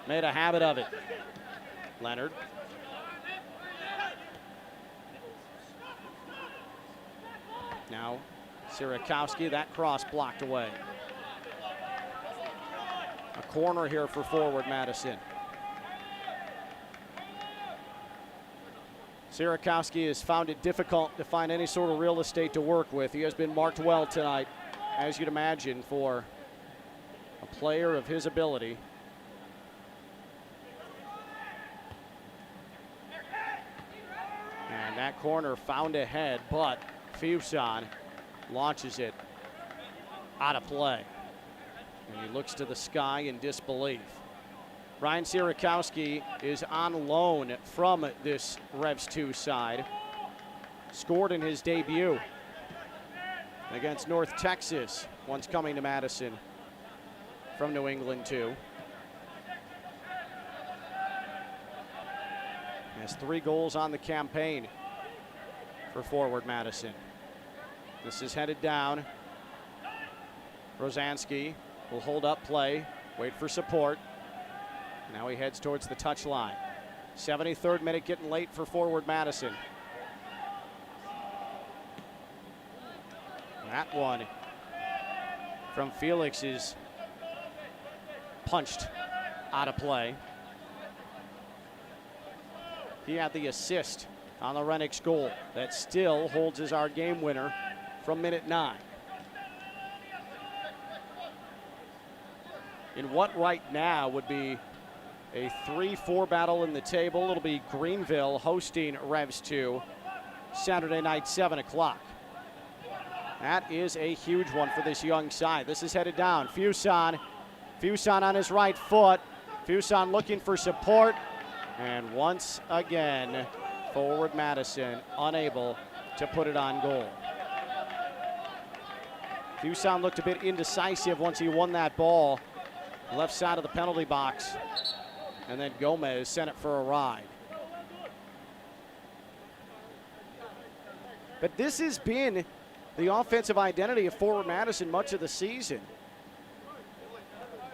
A: made a habit of it. Leonard. Now Sierakowski, that cross blocked away. A corner here for forward Madison. Sierakowski has found it difficult to find any sort of real estate to work with. He has been marked well tonight, as you'd imagine, for a player of his ability. And that corner found ahead, but Fuson launches it out of play. And he looks to the sky in disbelief. Ryan Sierakowski is on loan from this Revs 2 side. Scored in his debut against North Texas, once coming to Madison from New England too. He has 3 goals on the campaign for forward Madison. This is headed down. Rosansky will hold up play, wait for support. Now he heads towards the touchline. 73rd minute, getting late for forward Madison. That one from Felix is punched out of play. He had the assist on the Renix goal that still holds as our game winner from minute 9. In what right now would be a 3-4 battle in the table. It'll be Greenville hosting Revs 2 Saturday night, 7 o'clock. That is a huge one for this young side. This is headed down. Fuson on his right foot. Fuson looking for support. And once again, forward Madison unable to put it on goal. Fuson looked a bit indecisive once he won that ball. Left side of the penalty box. And then Gomez sent it for a ride. But this has been the offensive identity of forward Madison much of the season.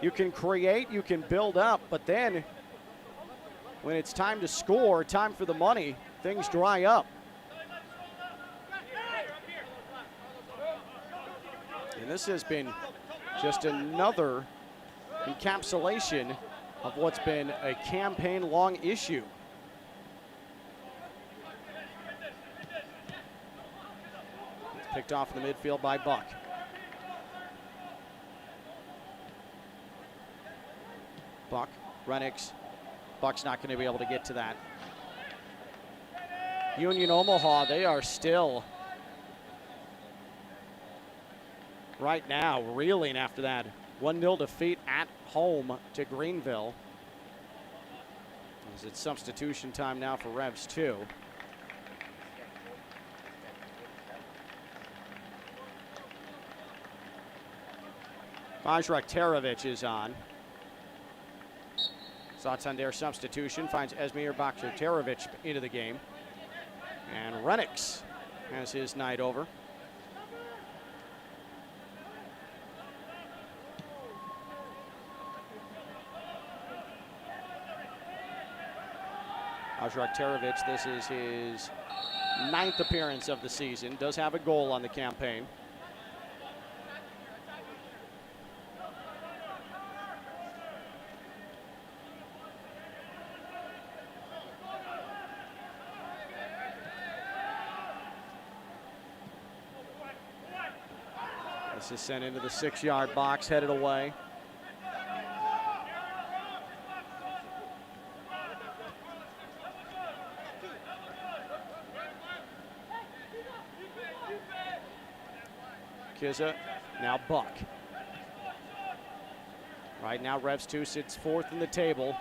A: You can create, you can build up, but then when it's time to score, time for the money, things dry up. And this has been just another encapsulation of what's been a campaign-long issue. It's picked off in the midfield by Buck. Buck, Renix. Buck's not going to be able to get to that. Union Omaha, they are still right now reeling after that 1-0 defeat at home to Greenville. As it's substitution time now for Revs 2. Vajrak Terovich is on. Santander substitution finds Esmir Bakhtarevic into the game. And Renix has his night over. Bakhtarevic, this is his 9th appearance of the season. Does have a goal on the campaign. This is sent into the 6-yard box, headed away. Kizza, now Buck. Right now, Revs 2 sits 4th in the table,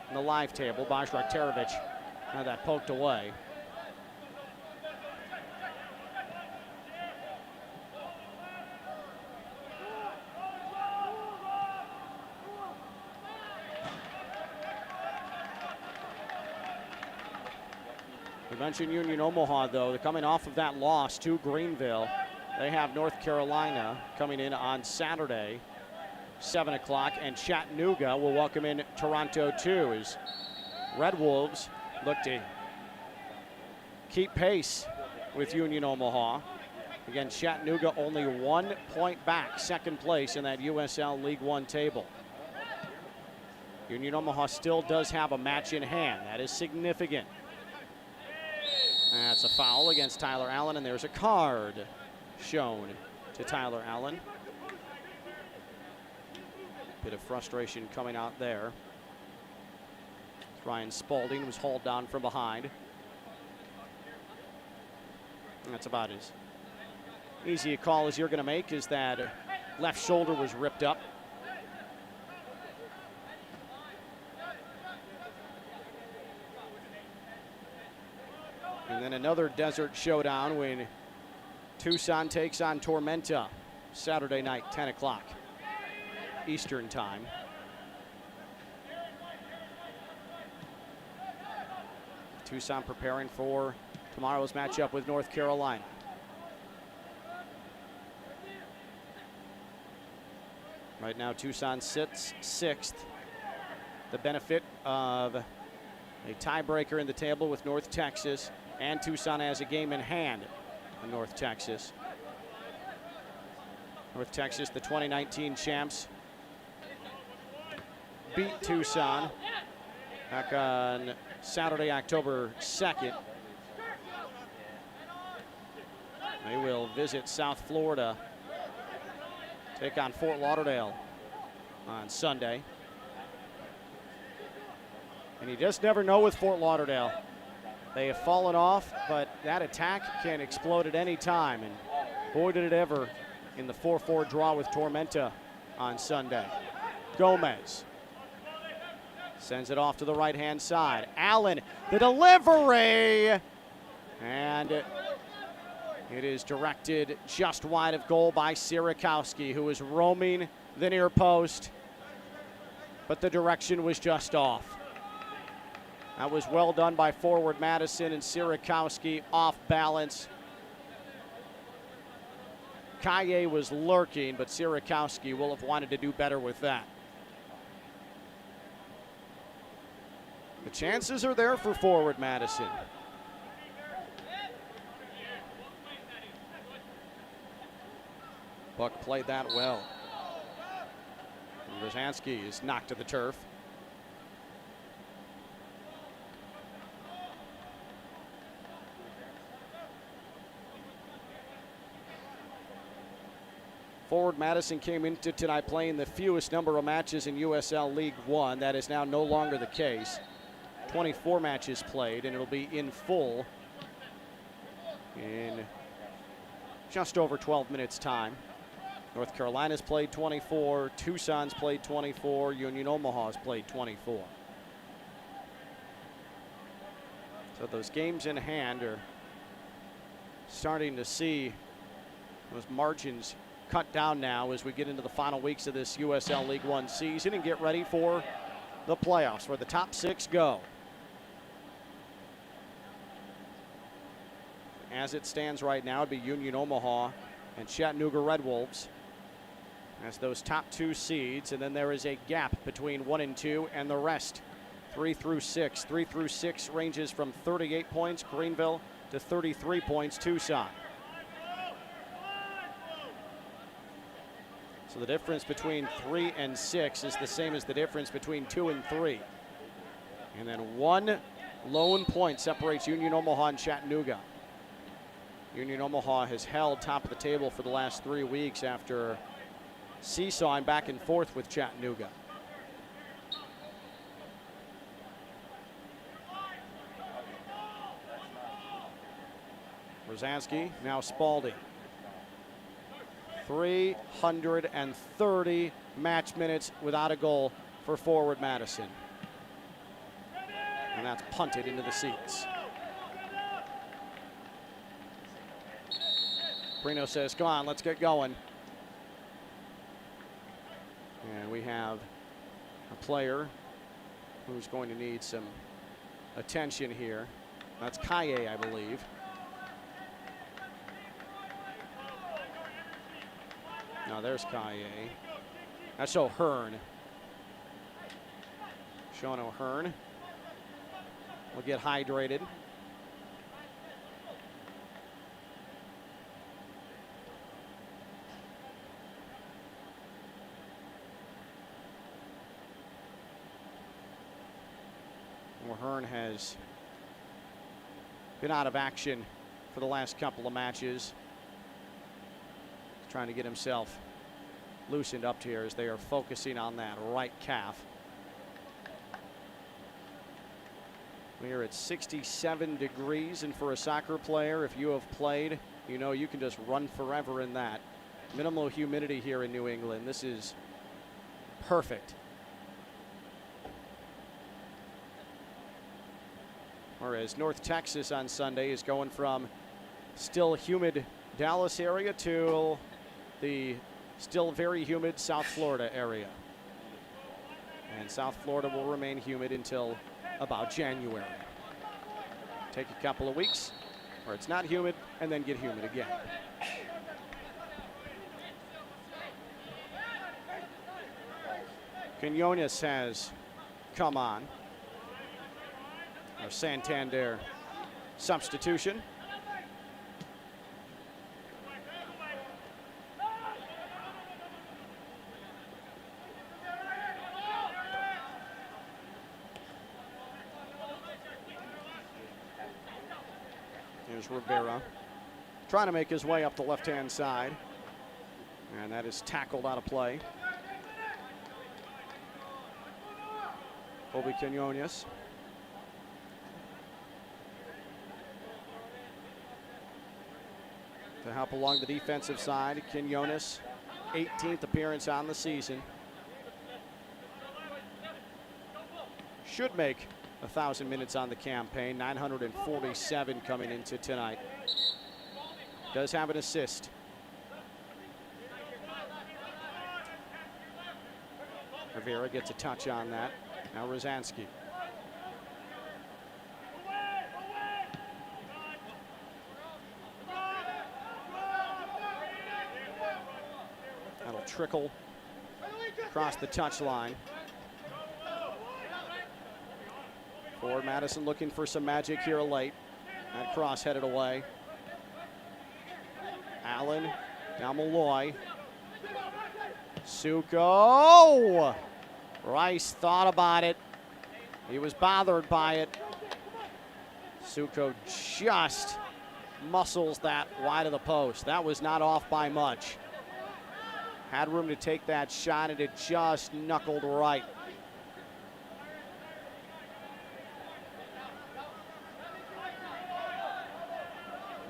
A: in the live table. Bakhtarevic had that poked away. We mentioned Union Omaha, though. They're coming off of that loss to Greenville. They have North Carolina coming in on Saturday, 7 o'clock, and Chattanooga will welcome in Toronto, too, as Red Wolves look to keep pace with Union Omaha. Again, Chattanooga only 1 point back, 2nd place in that USL League One table. Union Omaha still does have a match in hand. That is significant. That's a foul against Tyler Allen, and there's a card shown to Tyler Allen. Bit of frustration coming out there. Ryan Spalding was hauled down from behind. And that's about as easy a call as you're going to make, is that left shoulder was ripped up. And then another desert showdown when Tucson takes on Tormenta Saturday night, 10 o'clock Eastern time. Tucson preparing for tomorrow's matchup with North Carolina. Right now, Tucson sits 6th. The benefit of a tiebreaker in the table with North Texas, and Tucson has a game in hand in North Texas. North Texas, the 2019 champs, beat Tucson back on Saturday, October 2nd. They will visit South Florida, take on Fort Lauderdale on Sunday. And you just never know with Fort Lauderdale. They have fallen off, but that attack can explode at any time. And boy, did it ever in the 4-4 draw with Tormenta on Sunday. Gomez sends it off to the right-hand side. Allen, the delivery! And it is directed just wide of goal by Sierakowski, who is roaming the near post, but the direction was just off. That was well done by forward Madison, and Sierakowski off balance. Kaye was lurking, but Sierakowski will have wanted to do better with that. The chances are there for forward Madison. Buck played that well. And Rosansky is knocked to the turf. Forward Madison came into tonight playing the fewest number of matches in USL League One. That is now no longer the case. 24 matches played, and it'll be in full in just over 12 minutes time. North Carolina's played 24, Tucson's played 24, Union Omaha's played 24. So those games in hand are starting to see those margins cut down now as we get into the final weeks of this USL League One season and get ready for the playoffs, where the top 6 go. As it stands right now, it'd be Union Omaha and Chattanooga Red Wolves as those top 2 seeds, and then there is a gap between 1 and 2 and the rest, 3 through 6. 3 through 6 ranges from 38 points, Greenville, to 33 points, Tucson. So the difference between 3 and 6 is the same as the difference between 2 and 3. And then 1 lone point separates Union Omaha and Chattanooga. Union Omaha has held top of the table for the last 3 weeks after seesawing back and forth with Chattanooga. Rosansky, now Spalding. 330 match minutes without a goal for forward Madison. And that's punted into the seats. Prino says, come on, let's get going. And we have a player who's going to need some attention here. That's Kaye, I believe. No, there's Kaye. That's O'Hearn. Sean O'Hearn will get hydrated. O'Hearn has been out of action for the last couple of matches. He's trying to get himself loosened up here as they are focusing on that right calf. We are at 67 degrees, and for a soccer player, if you have played, you know you can just run forever in that. Minimal humidity here in New England. This is perfect. Whereas North Texas on Sunday is going from still humid Dallas area to the still very humid South Florida area. And South Florida will remain humid until about January. Take a couple of weeks where it's not humid and then get humid again. Quinones has come on. Our Santander substitution. Here's Rivera trying to make his way up the left-hand side. And that is tackled out of play. Colby Quinones. To help along the defensive side, Quinones, 18th appearance on the season. Should make 1,000 minutes on the campaign, 947 coming into tonight. Does have an assist. Rivera gets a touch on that. Now Rosansky. That'll trickle across the touchline. Forward Madison looking for some magic here late. That cross headed away. Allen, now Malloy. Suko. Rice thought about it. He was bothered by it. Suko just muscles that wide of the post. That was not off by much. Had room to take that shot, and it just knuckled right.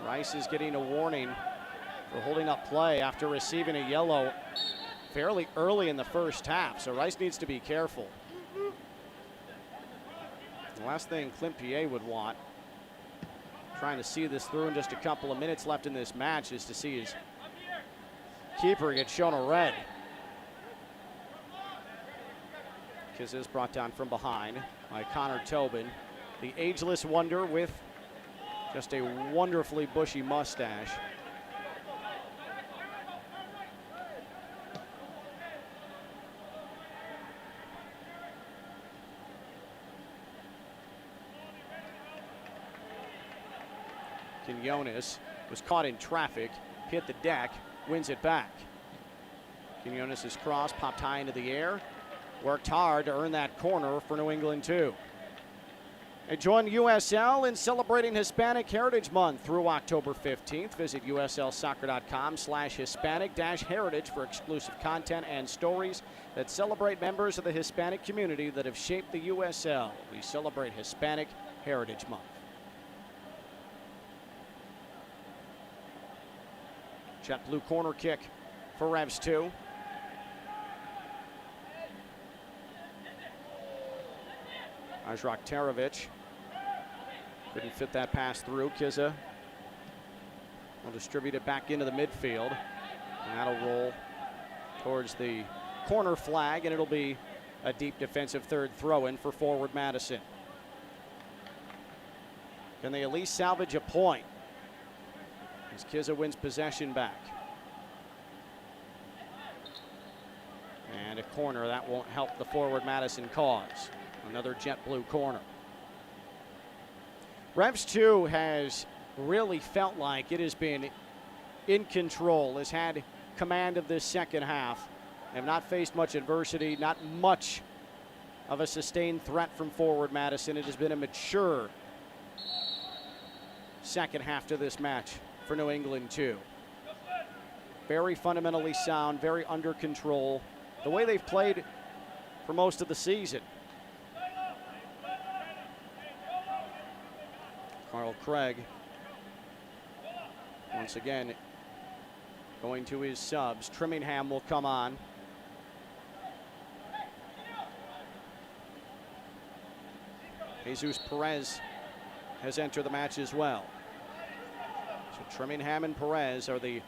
A: Rice is getting a warning for holding up play after receiving a yellow fairly early in the first half, so Rice needs to be careful. The last thing Clint Pierre would want, trying to see this through in just a couple of minutes left in this match, is to see his keeper get shown a red. Kiz is brought down from behind by Connor Tobin, the ageless wonder with just a wonderfully bushy mustache. Quinones was caught in traffic, hit the deck, wins it back. Quinones' cross popped high into the air, worked hard to earn that corner for New England too. And join USL in celebrating Hispanic Heritage Month through October 15th. Visit uslsoccer.com/Hispanic-heritage for exclusive content and stories that celebrate members of the Hispanic community that have shaped the USL. We celebrate Hispanic Heritage Month. Jet blue corner kick for Revs 2. Ajrak Terovic couldn't fit that pass through. Kizza will distribute it back into the midfield, and that'll roll towards the corner flag, and it'll be a deep defensive third throw-in for forward Madison. Can they at least salvage a point as Kizza wins possession back? And a corner that won't help the forward Madison cause. Another jet blue corner. Revs 2 has really felt like it has been in control, has had command of this second half. They have not faced much adversity, not much of a sustained threat from forward Madison. It has been a mature second half to this match for New England too. Very fundamentally sound, very under control. The way they've played for most of the season. Carl Craig, once again, going to his subs. Trimmingham will come on. Jesus Perez has entered the match as well. So Trimmingham and Perez are the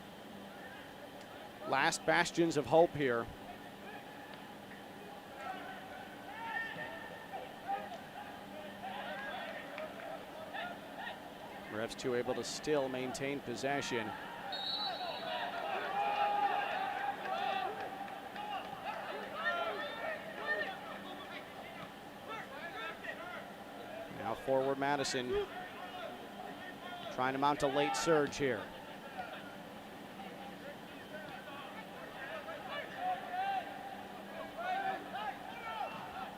A: last bastions of hope here. Revs 2 able to still maintain possession. Now forward Madison trying to mount a late surge here.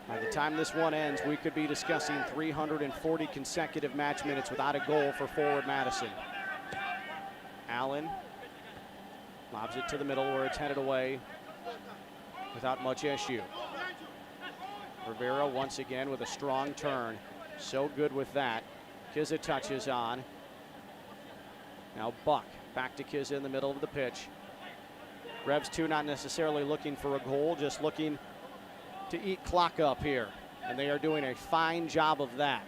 A: By the time this one ends, we could be discussing 340 consecutive match minutes without a goal for forward Madison. Allen lobs it to the middle where it's headed away without much issue. Rivera once again with a strong turn. So good with that. Kizza touches on. Now Buck back to Kizza in the middle of the pitch. Revs 2 not necessarily looking for a goal, just looking to eat clock up here, and they are doing a fine job of that.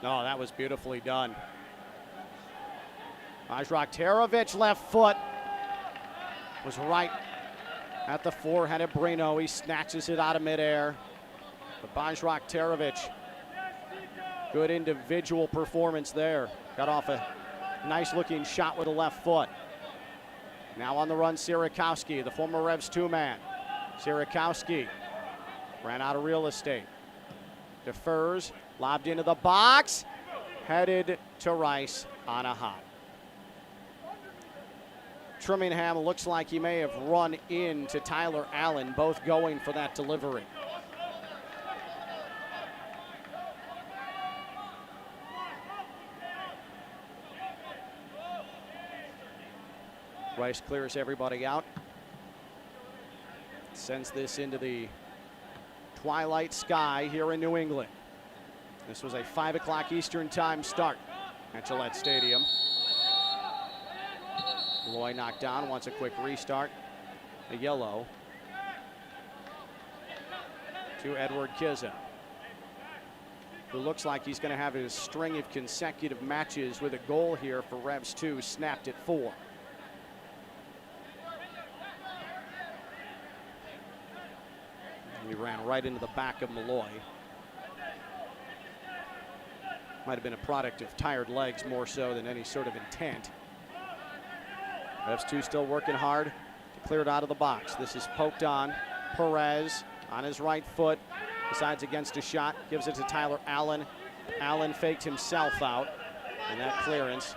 A: Oh, that was beautifully done. Ajrak Terovic, left foot, was right at the forehead of Brino. He snatches it out of midair. But Ajrak Terovic, good individual performance there. Got off a nice looking shot with a left foot. Now on the run, Sierakowski, the former Revs 2-man. Sierakowski ran out of real estate. Defers, lobbed into the box, headed to Rice on a hop. Trimmingham looks like he may have run into Tyler Allen, both going for that delivery. Rice clears everybody out. Sends this into the twilight sky here in New England. This was a 5 o'clock Eastern time start at Gillette Stadium. Loy knocked down, wants a quick restart. The yellow to Edward Kizza, who looks like he's going to have his string of consecutive matches with a goal here for Revs 2, snapped at 4. He ran right into the back of Malloy. Might have been a product of tired legs more so than any sort of intent. Revs 2 still working hard to clear it out of the box. This is poked on. Perez on his right foot. Decides against a shot. Gives it to Tyler Allen. Allen faked himself out. And that clearance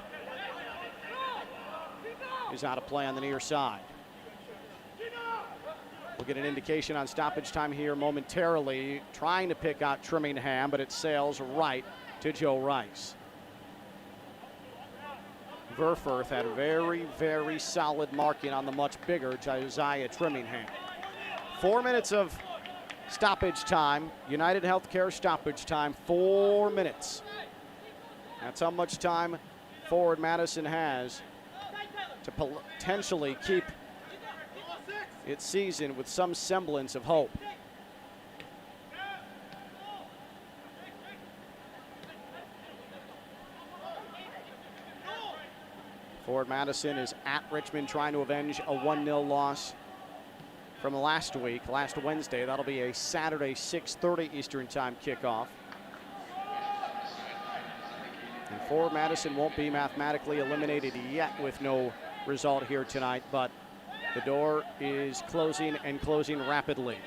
A: is out of play on the near side. We'll get an indication on stoppage time here momentarily. Trying to pick out Trimmingham, but it sails right to Joe Rice. Verfurth had very, very solid marking on the much bigger Josiah Trimmingham. 4 minutes of stoppage time. United Healthcare stoppage time, 4 minutes. That's how much time forward Madison has to potentially keep its season with some semblance of hope. Forward Madison is at Richmond trying to avenge a 1-0 loss from last week, last Wednesday. That'll be a Saturday 6:30 Eastern Time kickoff. And forward Madison won't be mathematically eliminated yet with no result here tonight, but the door is closing and closing rapidly.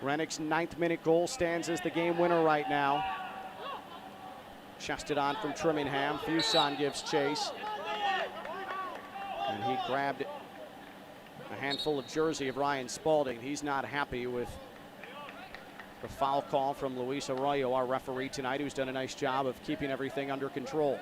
A: Rennick's 9th minute goal stands as the game winner right now. Chested on from Trimmingham. Fuson gives chase. And he grabbed a handful of jersey of Ryan Spalding. He's not happy with the foul call from Luis Arroyo, our referee tonight, who's done a nice job of keeping everything under control.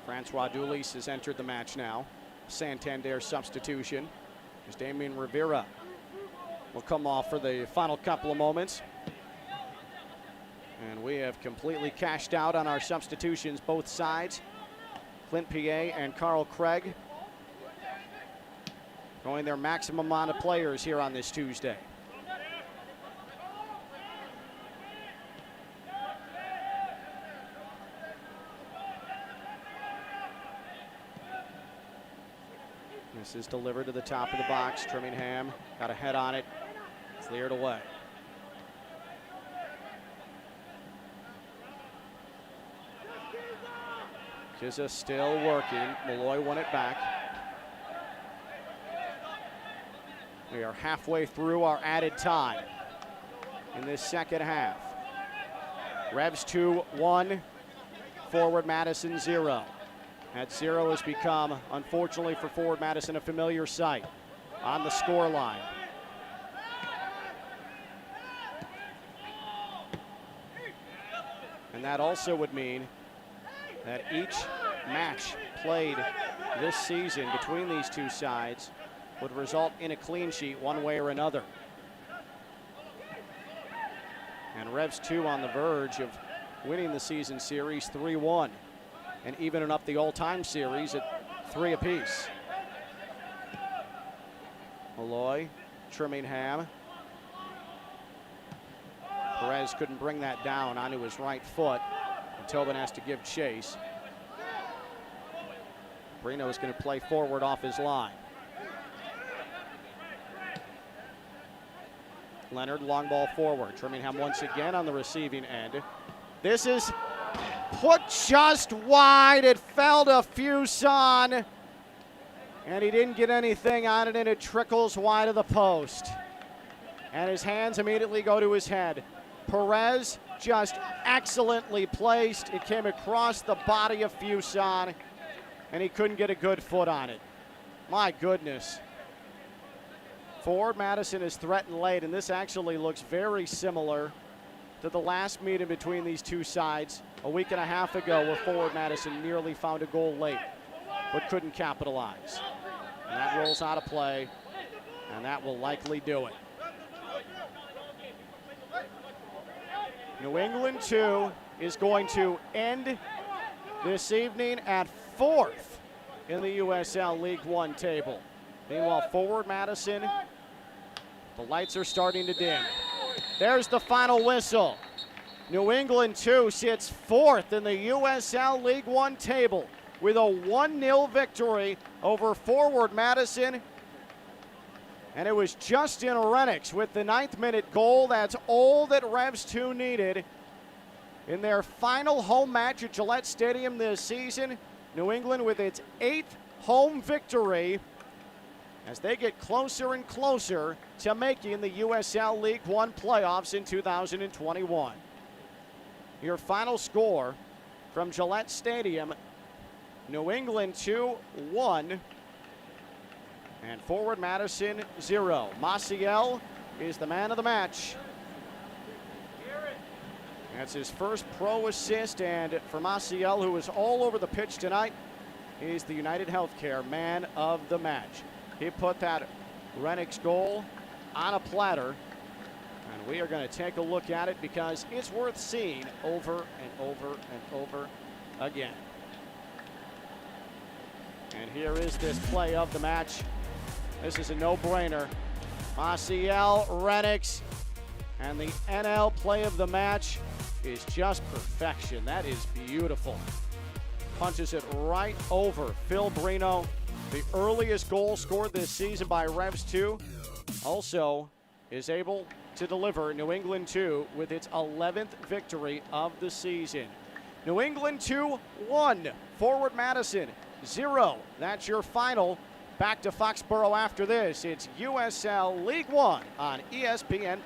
A: Francois Dulis has entered the match now. Santander substitution as Damian Rivera will come off for the final couple of moments. And we have completely cashed out on our substitutions, both sides. Clint Piet and Carl Craig going their maximum amount of players here on this Tuesday. This is delivered to the top of the box. Trimmingham got a head on it, cleared away. Kizza still working. Malloy won it back. We are halfway through our added time in this second half. Revs 2-1, forward Madison 0. That 0 has become, unfortunately for forward Madison, a familiar sight on the score line. And that also would mean that each match played this season between these two sides would result in a clean sheet one way or another. And Revs 2 on the verge of winning the season series 3-1. And evening up the all-time series at 3 apiece. Malloy, Trimmingham. Perez couldn't bring that down onto his right foot. And Tobin has to give chase. Brino is going to play forward off his line. Leonard, long ball forward. Trimmingham once again on the receiving end. This is put just wide. It fell to Fuson. And he didn't get anything on it, and it trickles wide of the post. And his hands immediately go to his head. Perez just excellently placed. It came across the body of Fuson, and he couldn't get a good foot on it. My goodness. Forward Madison is threatened late, and this actually looks very similar to the last meeting between these two sides a week and a half ago, where forward Madison nearly found a goal late but couldn't capitalize. And that rolls out of play, and that will likely do it. New England 2 is going to end this evening at 4th in the USL League One table. Meanwhile, forward Madison, the lights are starting to dim. There's the final whistle. New England 2 sits fourth in the USL League One table with a 1-0 victory over forward Madison. And it was Justin Rennicks with the 9th-minute goal. That's all that Revs 2 needed in their final home match at Gillette Stadium this season. New England with its 8th home victory as they get closer and closer to making the USL League One playoffs in 2021. Your final score from Gillette Stadium, New England 2-1. And forward Madison 0. Maciel is the man of the match. That's his first pro assist, and for Maciel, who is all over the pitch tonight, he's the United Healthcare man of the match. He put that Rennicks goal on a platter, and we are going to take a look at it because it's worth seeing over and over and over again. And here is this play of the match. This is a no-brainer. Maciel, Rennicks, and the NL play of the match is just perfection. That is beautiful. Punches it right over Phil Brino, the earliest goal scored this season by Revs 2. Also is able to deliver New England 2 with its 11th victory of the season. New England 2-1, forward Madison 0. That's your final. Back to Foxborough after this. It's USL League One on ESPN+.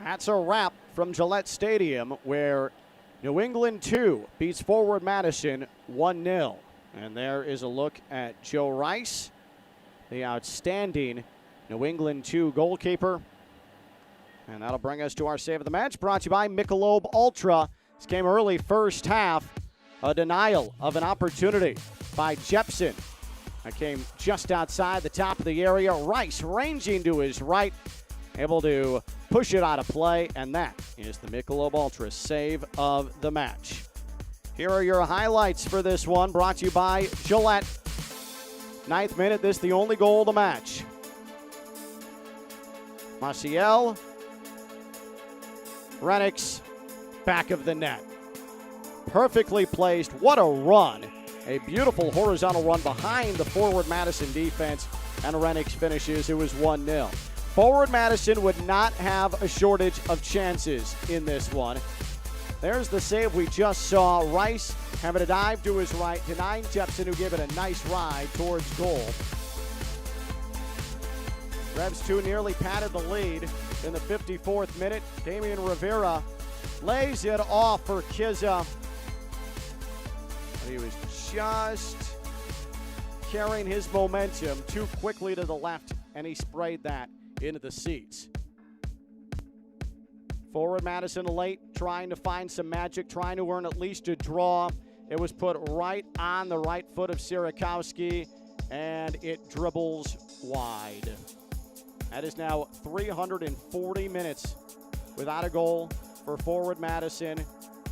A: That's a wrap from Gillette Stadium, where New England 2 beats forward Madison 1-0. And there is a look at Joe Rice, the outstanding New England 2 goalkeeper. And that'll bring us to our save of the match, brought to you by Michelob Ultra. This came early first half. A denial of an opportunity by Jepson. That came just outside the top of the area. Rice ranging to his right, able to push it out of play, and that is the Michelob Ultra save of the match. Here are your highlights for this one, brought to you by Gillette. 9th minute, this the only goal of the match. Maciel, Rennicks, back of the net. Perfectly placed. What a run. A beautiful horizontal run behind the forward Madison defense, and Rennicks finishes. It was 1-0. Forward Madison would not have a shortage of chances in this one. There's the save we just saw. Rice having a dive to his right, denying Jepson, who gave it a nice ride towards goal. Revs 2 nearly patted the lead in the 54th minute. Damian Rivera lays it off for Kizza. But he was just carrying his momentum too quickly to the left, and he sprayed that into the seats. Forward Madison late, trying to find some magic, trying to earn at least a draw. It was put right on the right foot of Sierakowski, and it dribbles wide. That is now 340 minutes without a goal for Forward Madison,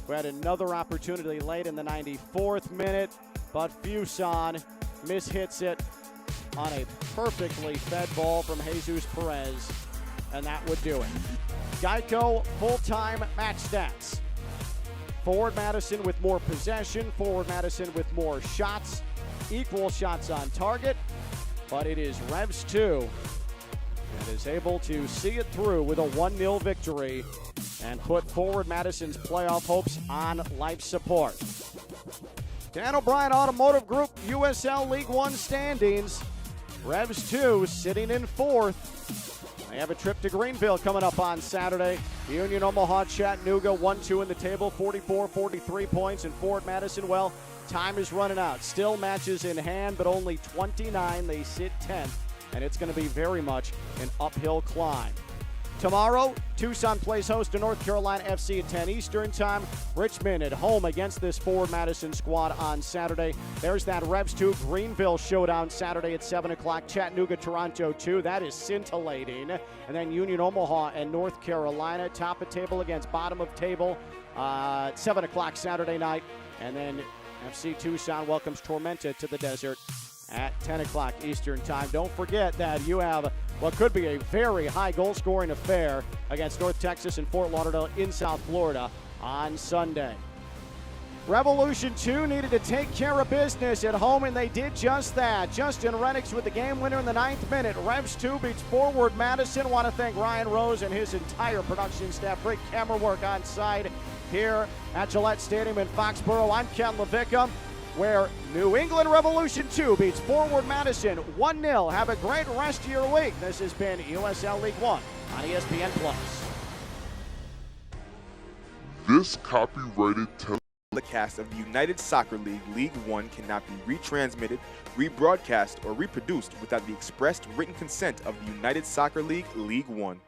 A: who had another opportunity late in the 94th minute, but Fuson mishits it on a perfectly fed ball from Jesus Perez, and that would do it. Geico full-time match stats. Forward Madison with more possession, Forward Madison with more shots, equal shots on target, but it is Revs 2 that is able to see it through with a 1-0 victory and put Forward Madison's playoff hopes on life support. Dan O'Brien Automotive Group USL League One standings. Revs 2 sitting in 4th. They have a trip to Greenville coming up on Saturday. Union Omaha Chattanooga 1-2 in the table, 44-43 points. And Forward Madison, well, time is running out. Still matches in hand, but only 29. They sit 10th, and it's going to be very much an uphill climb. Tomorrow, Tucson plays host to North Carolina FC at 10 Eastern time. Richmond at home against this Forward Madison squad on Saturday. There's that Revs 2 Greenville showdown Saturday at 7 o'clock. Chattanooga, Toronto 2. That is scintillating. And then Union Omaha and North Carolina, top of table against bottom of table, 7 o'clock Saturday night. And then FC Tucson welcomes Tormenta to the desert at 10 o'clock Eastern time. Don't forget that you have what could be a very high goal-scoring affair against North Texas and Fort Lauderdale in South Florida on Sunday. Revolution 2 needed to take care of business at home, and they did just that. Justin Rennicks with the game winner in the 9th minute. Revs 2 beats Forward Madison. Want to thank Ryan Rose and his entire production staff. Great camera work on site here at Gillette Stadium in Foxborough. I'm Ken Levicka, where New England Revolution 2 beats Forward Madison 1-0. Have a great rest of your week. This has been USL League One on ESPN+.
C: This copyrighted
L: telecast of the United Soccer League League One cannot be retransmitted, rebroadcast, or reproduced without the expressed written consent of the United Soccer League League One.